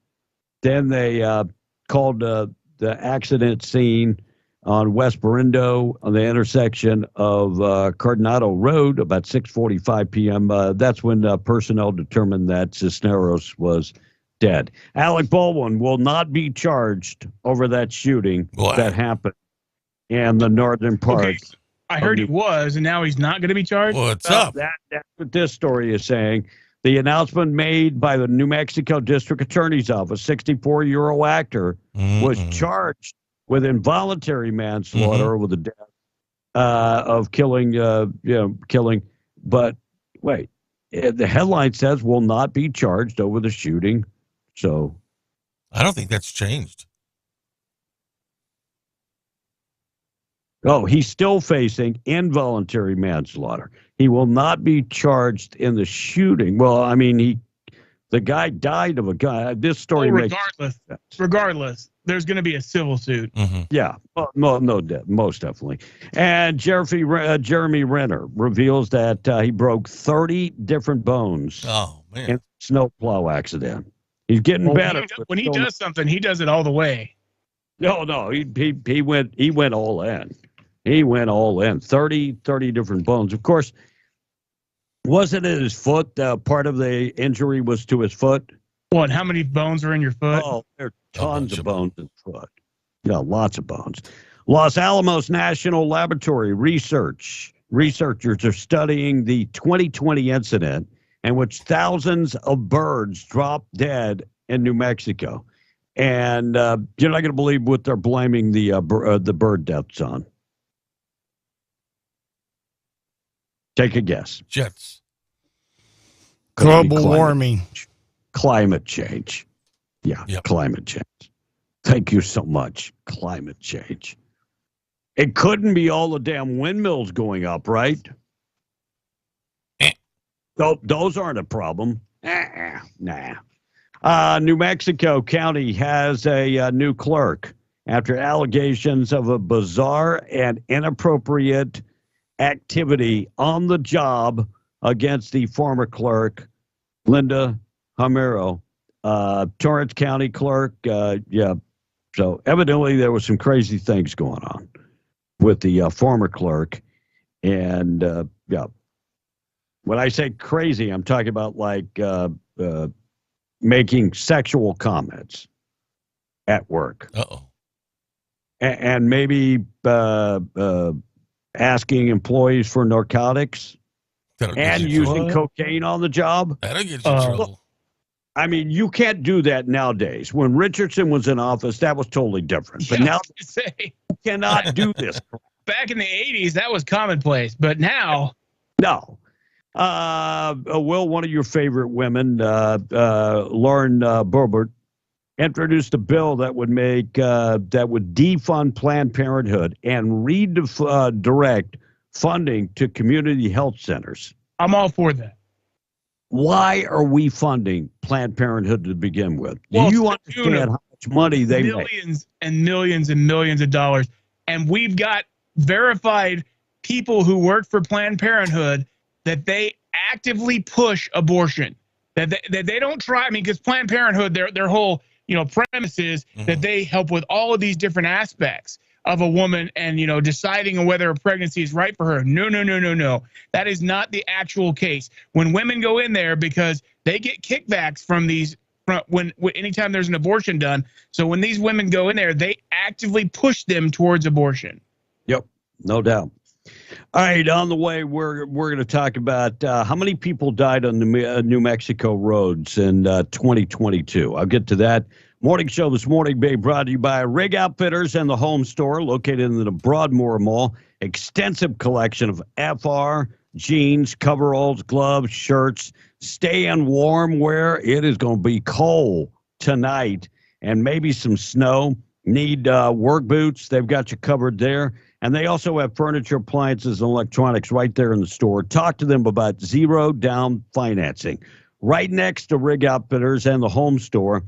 Speaker 6: Then they called the accident scene on West Berindo on the intersection of Cardinado Road about 6:45 p.m. That's when personnel determined that Cisneros was dead. Alec Baldwin will not be charged over that shooting that happened in the northern part.
Speaker 1: Okay, I heard he was, and now he's not going to be charged?
Speaker 7: What's up?
Speaker 6: That's what this story is saying. The announcement made by the New Mexico District Attorney's Office, 64-year-old actor, was charged with involuntary manslaughter with the death of killing. But wait, the headline says will not be charged over the shooting. So
Speaker 7: I don't think that's changed.
Speaker 6: Oh, he's still facing involuntary manslaughter. He will not be charged in the shooting. Well, I mean, the guy died of a gun. This story
Speaker 1: regardless, there's going to be a civil suit.
Speaker 6: Yeah, most definitely. And Jeremy Renner reveals that he broke 30 different bones in a snowplow accident. He's getting better.
Speaker 1: When he does something, he does it all the way.
Speaker 6: No, he went all in. He went all in. 30 different bones. Of course, wasn't it his foot? Part of the injury was to his foot.
Speaker 1: What? How many bones are in your foot?
Speaker 6: Oh, there are tons of bones in the foot. Yeah, lots of bones. Los Alamos National Laboratory researchers are studying the 2020 incident in which thousands of birds dropped dead in New Mexico. And you're not going to believe what they're blaming the bird deaths on. Take a guess.
Speaker 7: Jets.
Speaker 10: Global warming.
Speaker 6: Climate change. Yeah, climate change. Thank you so much. Climate change. It couldn't be all the damn windmills going up, right? Those aren't a problem. Nah. New Mexico County has a new clerk after allegations of a bizarre and inappropriate activity on the job against the former clerk, Linda Hamero, Torrance County clerk. So evidently there was some crazy things going on with the former clerk. And when I say crazy, I'm talking about like making sexual comments at work. And maybe asking employees for narcotics and using cocaine on the job.
Speaker 7: That'll get you in trouble.
Speaker 6: I mean, you can't do that nowadays. When Richardson was in office, that was totally different. But now you cannot do this.
Speaker 1: Back in the 80s, that was commonplace. But now.
Speaker 6: No. Will, one of your favorite women, Lauren Boebert, introduced a bill that would defund Planned Parenthood and redirect funding to community health centers.
Speaker 1: I'm all for that.
Speaker 6: Why are we funding Planned Parenthood to begin with? Do you understand how much money they make?
Speaker 1: Millions and millions and millions of dollars. And we've got verified people who work for Planned Parenthood that they actively push abortion. That they don't try. I mean, because Planned Parenthood, their whole premise is that they help with all of these different aspects of a woman and, deciding whether a pregnancy is right for her. No. That is not the actual case. When women go in there, because they get kickbacks from these, anytime there's an abortion done. So when these women go in there, they actively push them towards abortion.
Speaker 6: Yep, no doubt. All right, on the way, we're going to talk about how many people died on the New Mexico roads in 2022. I'll get to that Morning show this morning being brought to you by Rig Outfitters and the Home Store located in the Broadmoor Mall. Extensive collection of FR, jeans, coveralls, gloves, shirts. Stay in warm wear. It is going to be cold tonight and maybe some snow. Need work boots. They've got you covered there. And they also have furniture, appliances, and electronics right there in the store. Talk to them about zero down financing. Right next to Rig Outfitters and the Home Store,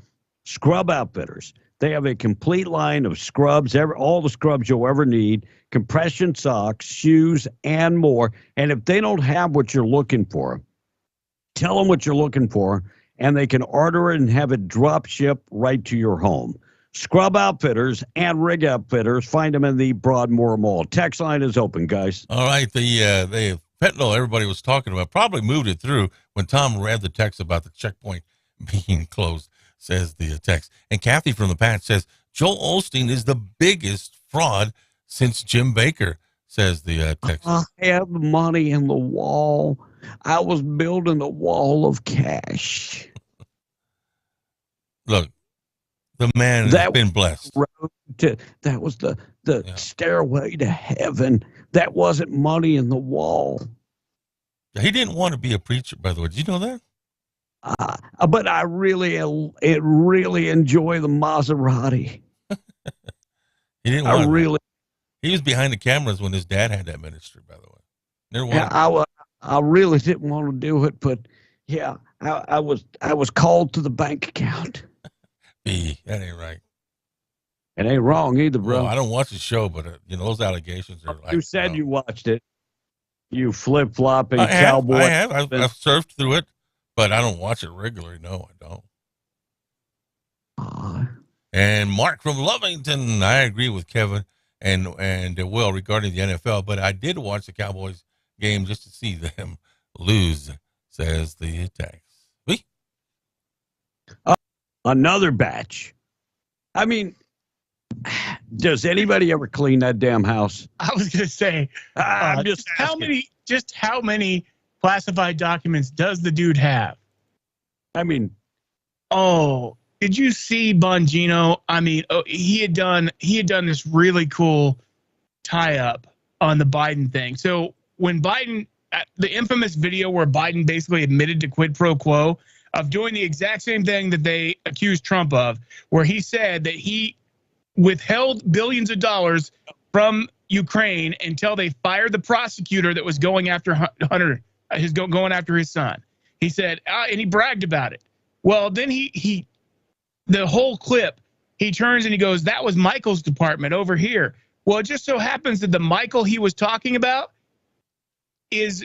Speaker 6: Scrub Outfitters. They have a complete line of scrubs, all the scrubs you'll ever need, compression socks, shoes, and more. And if they don't have what you're looking for, tell them what you're looking for, and they can order it and have it drop ship right to your home. Scrub Outfitters and Rig Outfitters. Find them in the Broadmoor Mall. Text line is open, guys.
Speaker 7: All right. The fentanyl everybody was talking about probably moved it through when Tom read the text about the checkpoint being closed, says the text. And Kathy from the Patch says, Joel Osteen is the biggest fraud since Jim Baker, says the text.
Speaker 6: I have money in the wall. I was building a wall of cash.
Speaker 7: Look, the man has been blessed.
Speaker 6: That was the stairway to heaven. That wasn't money in the wall.
Speaker 7: He didn't want to be a preacher, by the way. Did you know that?
Speaker 6: But I really enjoy the Maserati.
Speaker 7: He didn't want He was behind the cameras when his dad had that ministry, by the way. Never wanted
Speaker 6: I really didn't want to do it, but yeah, I was called to the bank account.
Speaker 7: That ain't right.
Speaker 6: It ain't wrong either, bro.
Speaker 7: Well, I don't watch the show, but those allegations are like.
Speaker 6: You said you watched it. You flip-flopping cowboy.
Speaker 7: I have. I've surfed through it, but I don't watch it regularly. No, I don't. And Mark from Lovington, I agree with Kevin and Will regarding the NFL, but I did watch the Cowboys game just to see them lose, says the text.
Speaker 6: Another batch. I mean, does anybody ever clean that damn house?
Speaker 1: I was going to say, just how many classified documents does the dude have?
Speaker 6: I mean,
Speaker 1: did you see Bongino? I mean, he had done this really cool tie-up on the Biden thing. So when Biden, the infamous video where Biden basically admitted to quid pro quo of doing the exact same thing that they accused Trump of, where he said that he withheld billions of dollars from Ukraine until they fired the prosecutor that was going after Hunter, going after his son. He said, and he bragged about it. Well, then the whole clip, he turns and he goes, that was Michael's department over here. Well, it just so happens that the Michael he was talking about is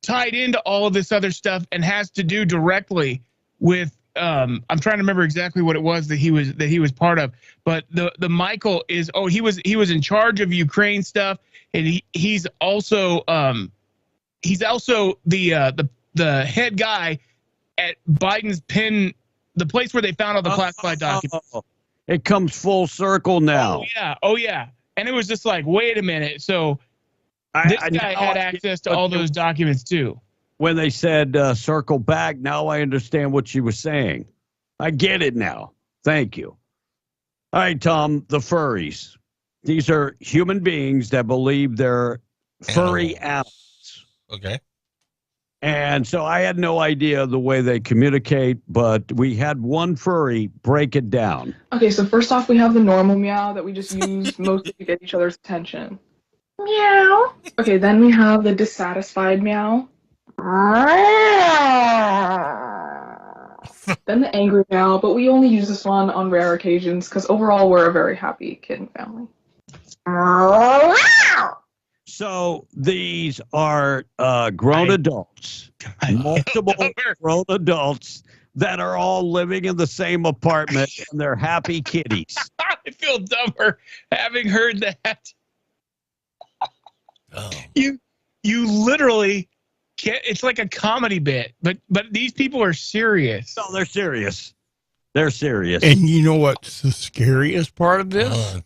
Speaker 1: tied into all of this other stuff and has to do directly with I'm trying to remember exactly what it was that he was part of, but the Michael is he was in charge of Ukraine stuff, and he's also the head guy at Biden's pen, the place where they found all the classified documents.
Speaker 6: It comes full circle now.
Speaker 1: Oh yeah, and it was just like, wait a minute, so this guy had access to all those documents too.
Speaker 6: When they said circle back, now I understand what she was saying. I get it now. Thank you. All right, Tom, the furries. These are human beings that believe they're furry animals.
Speaker 7: Okay.
Speaker 6: And so I had no idea the way they communicate, but we had one furry break it down.
Speaker 11: Okay, so first off, we have the normal meow that we just use mostly to get each other's attention. Meow. Okay, then we have the dissatisfied meow. Then the angry meow, but we only use this one on rare occasions because overall we're a very happy kitten family.
Speaker 6: So these are grown adults, multiple grown adults that are all living in the same apartment, and they're happy kitties.
Speaker 1: I feel dumber having heard that. You literally can't, it's like a comedy bit, but these people are serious.
Speaker 6: No, they're serious. They're serious.
Speaker 10: And you know what's the scariest part of this?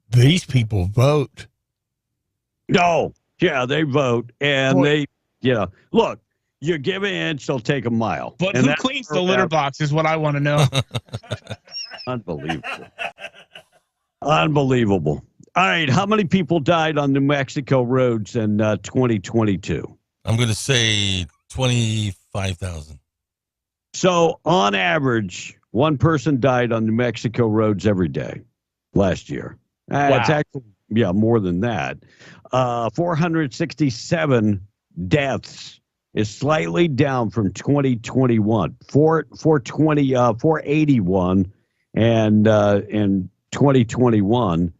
Speaker 10: These people vote.
Speaker 6: No. Yeah, they vote. And look, You give an inch, they'll take a mile.
Speaker 1: But
Speaker 6: And
Speaker 1: who
Speaker 6: that's
Speaker 1: cleans
Speaker 6: where
Speaker 1: the litter
Speaker 6: that-
Speaker 1: box is what I want to know.
Speaker 6: Unbelievable. Unbelievable. All right, how many people died on New Mexico roads in 2022?
Speaker 7: I'm going to say 25,000.
Speaker 6: So, on average, one person died on New Mexico roads every day last year. It's actually, more than that. 467 deaths is slightly down from 2021. 481 and in 2021,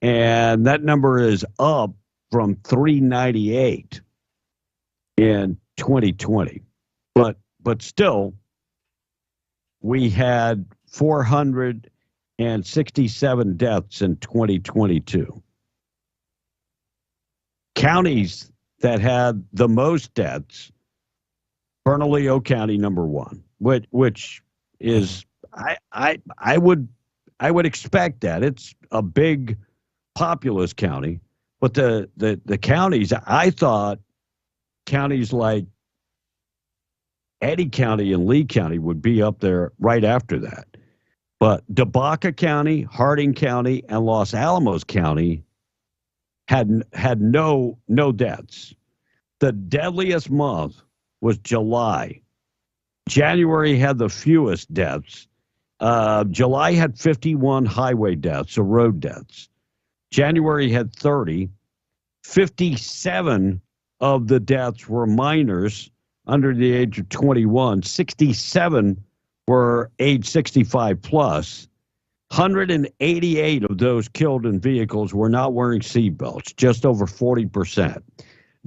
Speaker 6: and that number is up from 398 in 2020. But still, we had 467 deaths in 2022. Counties that had the most deaths: Bernalillo County, number one, which is I would expect that. It's a big populous county, but the counties, I thought counties like Eddy County and Lee County would be up there right after that. But DeBaca County, Harding County, and Los Alamos County had no deaths. The deadliest month was July. January had the fewest deaths. July had 51 highway deaths, or road deaths. January had 30. 57 of the deaths were minors under the age of 21. 67 were age 65 plus. 188 of those killed in vehicles were not wearing seatbelts, just over 40%.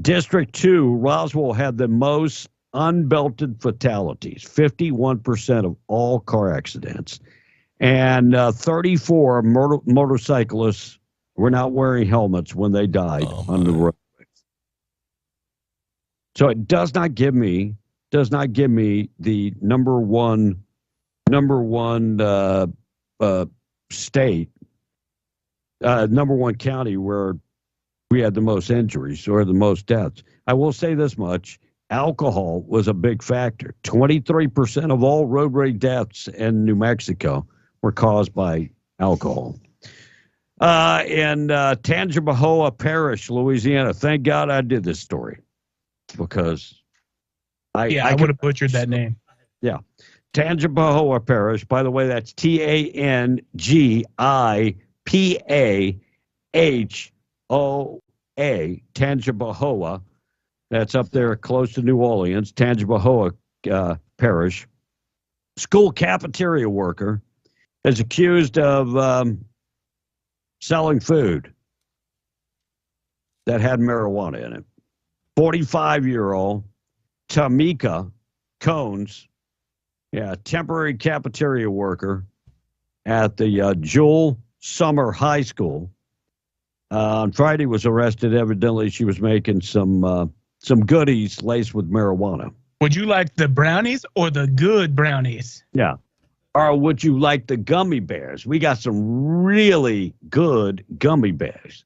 Speaker 6: District 2, Roswell, had the most unbelted fatalities, 51% of all car accidents. And 34 motorcyclists were not wearing helmets when they died on the road. So it does not give me the number one state, number one county where we had the most injuries or the most deaths. I will say this much: alcohol was a big factor. 23% of all road rage deaths in New Mexico were caused by alcohol. In Tangipahoa Parish, Louisiana, thank God I did this story, because I
Speaker 1: would have butchered that name.
Speaker 6: Yeah. Tangipahoa Parish, by the way, that's Tangipahoa, Tangipahoa. That's up there close to New Orleans, Tangipahoa Parish. School cafeteria worker is accused of selling food that had marijuana in it. 45-year-old Tamika Cones, temporary cafeteria worker at the Jewel Summer High School, on Friday was arrested. Evidently, she was making some goodies laced with marijuana.
Speaker 1: Would you like the brownies or the good brownies?
Speaker 6: Yeah. Or would you like the gummy bears? We got some really good gummy bears.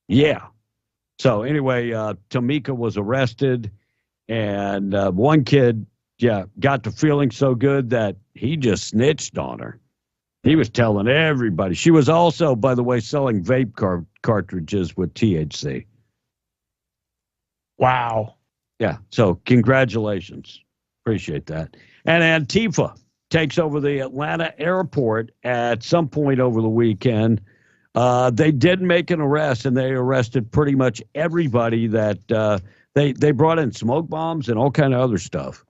Speaker 6: Yeah. So anyway, Tamika was arrested, and one kid, got to feeling so good that he just snitched on her. He was telling everybody. She was also, by the way, selling vape cartridges with THC.
Speaker 1: Wow.
Speaker 6: Yeah. So congratulations. Appreciate that. And Antifa takes over the Atlanta airport at some point over the weekend. They did make an arrest, and they arrested pretty much everybody that they brought in smoke bombs and all kind of other stuff.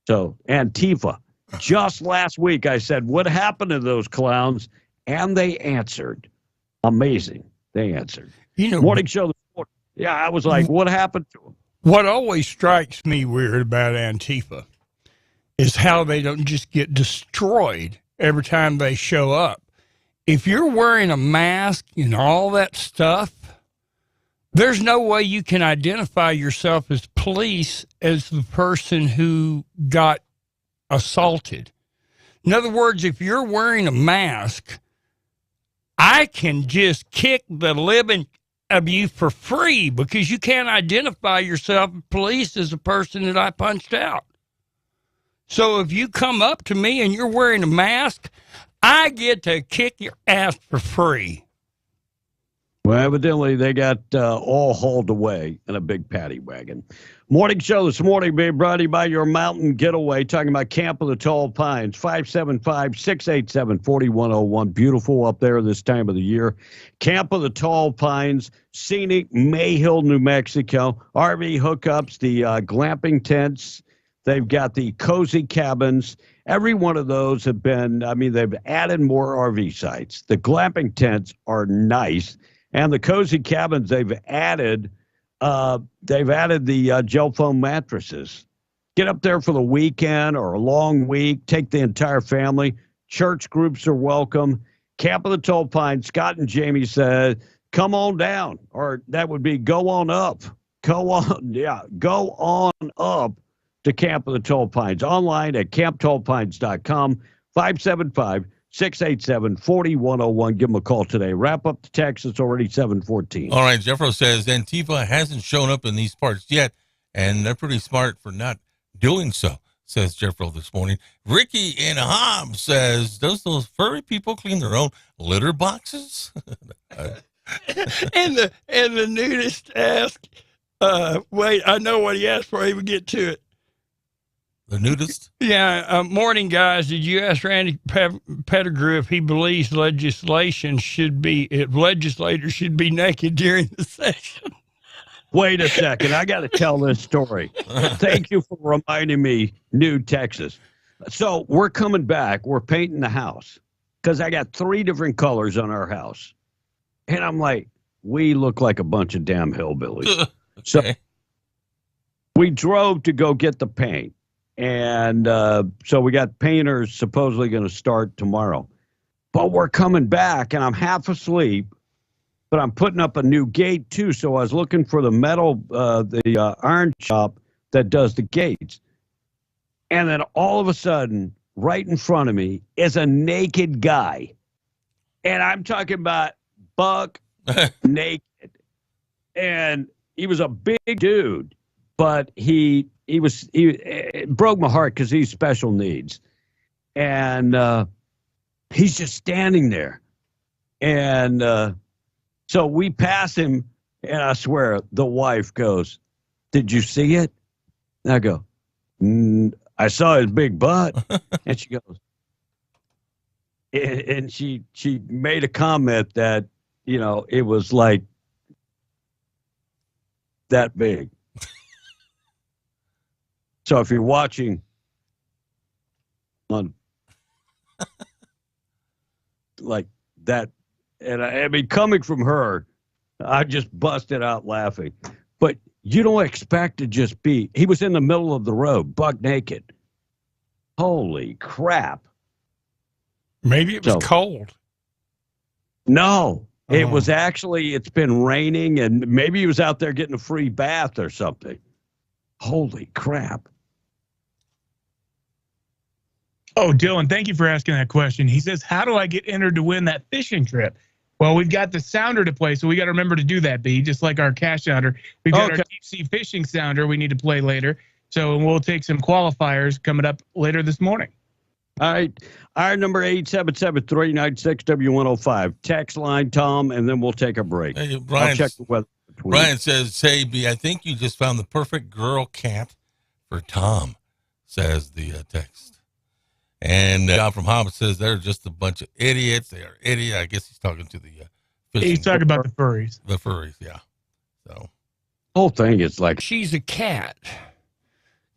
Speaker 6: So Antifa, just last week I said, what happened to those clowns? And they answered. Amazing. They answered. Morning show this morning. Yeah, I was like, what happened to them?
Speaker 10: What always strikes me weird about Antifa is how they don't just get destroyed every time they show up. If you're wearing a mask and all that stuff, there's no way you can identify yourself as police as the person who got assaulted. In other words, if you're wearing a mask, I can just kick the living of you for free because you can't identify yourself with police as the person that I punched out. So if you come up to me and you're wearing a mask, I get to kick your ass for free.
Speaker 6: Well, evidently they got all hauled away in a big paddy wagon. Morning show this morning being brought to you by your mountain getaway, talking about Camp of the Tall Pines, 575-687-4101. Beautiful up there this time of the year. Camp of the Tall Pines, scenic Mayhill, New Mexico. RV hookups, the glamping tents. They've got the cozy cabins. Every one of those have been, they've added more RV sites. The glamping tents are nice. And the cozy cabins, they've added the gel foam mattresses. Get up there for the weekend or a long week. Take the entire family. Church groups are welcome. Camp of the Tall Pines. Scott and Jamie said, come on down. Or that would be go on up. Go on up to Camp of the Tall Pines. Online at camptallpines.com. 575-687-4101. Give them a call today. Wrap up the text. It's already 7:14.
Speaker 7: All right. Jeffro says Antifa hasn't shown up in these parts yet, and they're pretty smart for not doing so, says Jeffro this morning. Ricky in Hobbs says, does those furry people clean their own litter boxes?
Speaker 10: and the nudist asked, wait, I know what he asked for. He would get to it.
Speaker 7: The nudist?
Speaker 10: Yeah. Morning, guys. Did you ask Randy Pettigrew if he believes legislators should be naked during the session?
Speaker 6: Wait a second. I got to tell this story. Thank you for reminding me, New Texas. So we're coming back. We're painting the house because I got 3 different colors on our house. And I'm like, we look like a bunch of damn hillbillies. Okay. So we drove to go get the paint. And so we got painters supposedly going to start tomorrow. But we're coming back, and I'm half asleep, but I'm putting up a new gate, too. So I was looking for the metal, iron shop that does the gates. And then all of a sudden, right in front of me is a naked guy. And I'm talking about buck naked. And he was a big dude, but it broke my heart because he's special needs. And he's just standing there. And so we pass him, and I swear, the wife goes, did you see it? And I go, I saw his big butt. And she goes, and she made a comment that, it was like that big. So if you're watching on like that, and I mean, coming from her, I just busted out laughing. But you don't expect to just he was in the middle of the road, buck naked. Holy crap.
Speaker 10: Maybe it was cold.
Speaker 6: No, it was actually, it's been raining, and maybe he was out there getting a free bath or something. Holy crap.
Speaker 1: Oh, Dylan, thank you for asking that question. He says, how do I get entered to win that fishing trip? Well, we've got the sounder to play, so we got to remember to do that, B, just like our cash sounder. We've got our deep sea fishing sounder we need to play later. So we'll take some qualifiers coming up later this morning.
Speaker 6: All right. Our number 877-396-W105. Text line, Tom, and then we'll take a break.
Speaker 7: Hey,
Speaker 6: I'll check the weather.
Speaker 7: Brian says, hey, B, I think you just found the perfect girl cat for Tom, says the text. And John from Hobbs says they're just a bunch of idiots. They are idiots. I guess he's talking to the fishing.
Speaker 1: He's talking about the furries.
Speaker 7: The furries, yeah. So
Speaker 6: whole thing is like,
Speaker 10: she's a cat.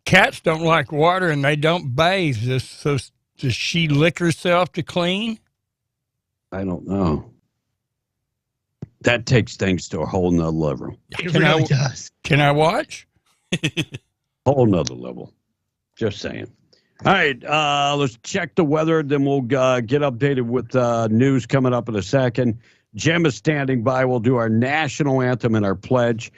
Speaker 10: Cats don't like water and they don't bathe. So does she lick herself to clean?
Speaker 6: I don't know. That takes things to a whole nother level.
Speaker 1: It really does.
Speaker 10: Can I watch?
Speaker 6: Whole nother level. Just saying. All right, let's check the weather. Then we'll get updated with news coming up in a second. Jim is standing by. We'll do our national anthem and our pledge.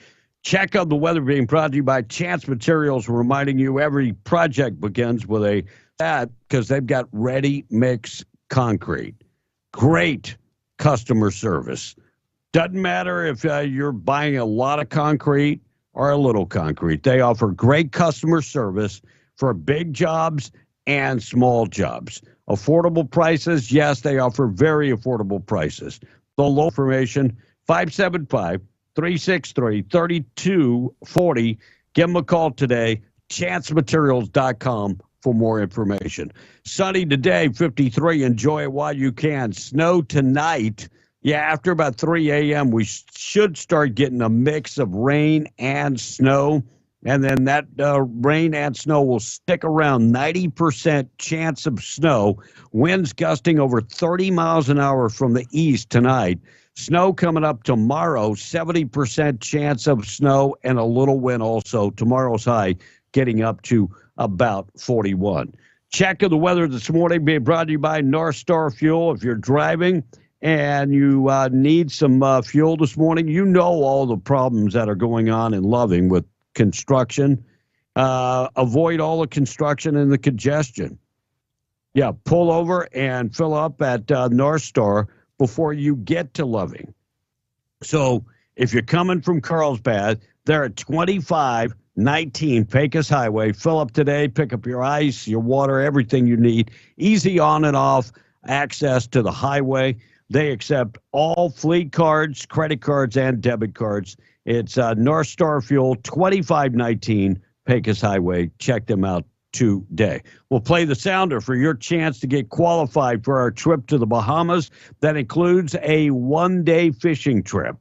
Speaker 6: Check out the weather being brought to you by Chance Materials, reminding you every project begins with because they've got ready mix concrete. Great customer service. Doesn't matter if you're buying a lot of concrete or a little concrete. They offer great customer service for big jobs and small jobs. Affordable prices, yes, they offer very affordable prices. The low information, 575-363-3240. Give them a call today, chancematerials.com for more information. Sunny today, 53. Enjoy it while you can. Snow tonight. Yeah, after about 3 a.m., we should start getting a mix of rain and snow. And then that rain and snow will stick around. 90% chance of snow. Winds gusting over 30 miles an hour from the east tonight. Snow coming up tomorrow. 70% chance of snow and a little wind also. Tomorrow's high getting up to about 41. Check of the weather this morning being brought to you by North Star Fuel. If you're driving and you need some fuel this morning, you know all the problems that are going on in Loving with construction. Avoid all the construction and the congestion. Yeah, pull over and fill up at North Star before you get to Loving. So if you're coming from Carlsbad, they're at 2519 Pecos Highway. Fill up today, pick up your ice, your water, everything you need. Easy on and off access to the highway. They accept all fleet cards, credit cards, and debit cards. It's North Star Fuel, 2519 Pecos Highway. Check them out today. We'll play the sounder for your chance to get qualified for our trip to the Bahamas. That includes a one-day fishing trip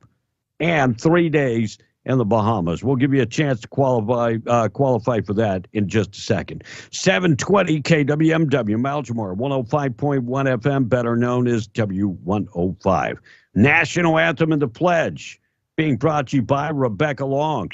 Speaker 6: and 3 days in the Bahamas. We'll give you a chance to qualify for that in just a second. 720 KWMW, Maljamore, 105.1 FM, better known as W105. National Anthem and the Pledge being brought to you by Rebecca Long.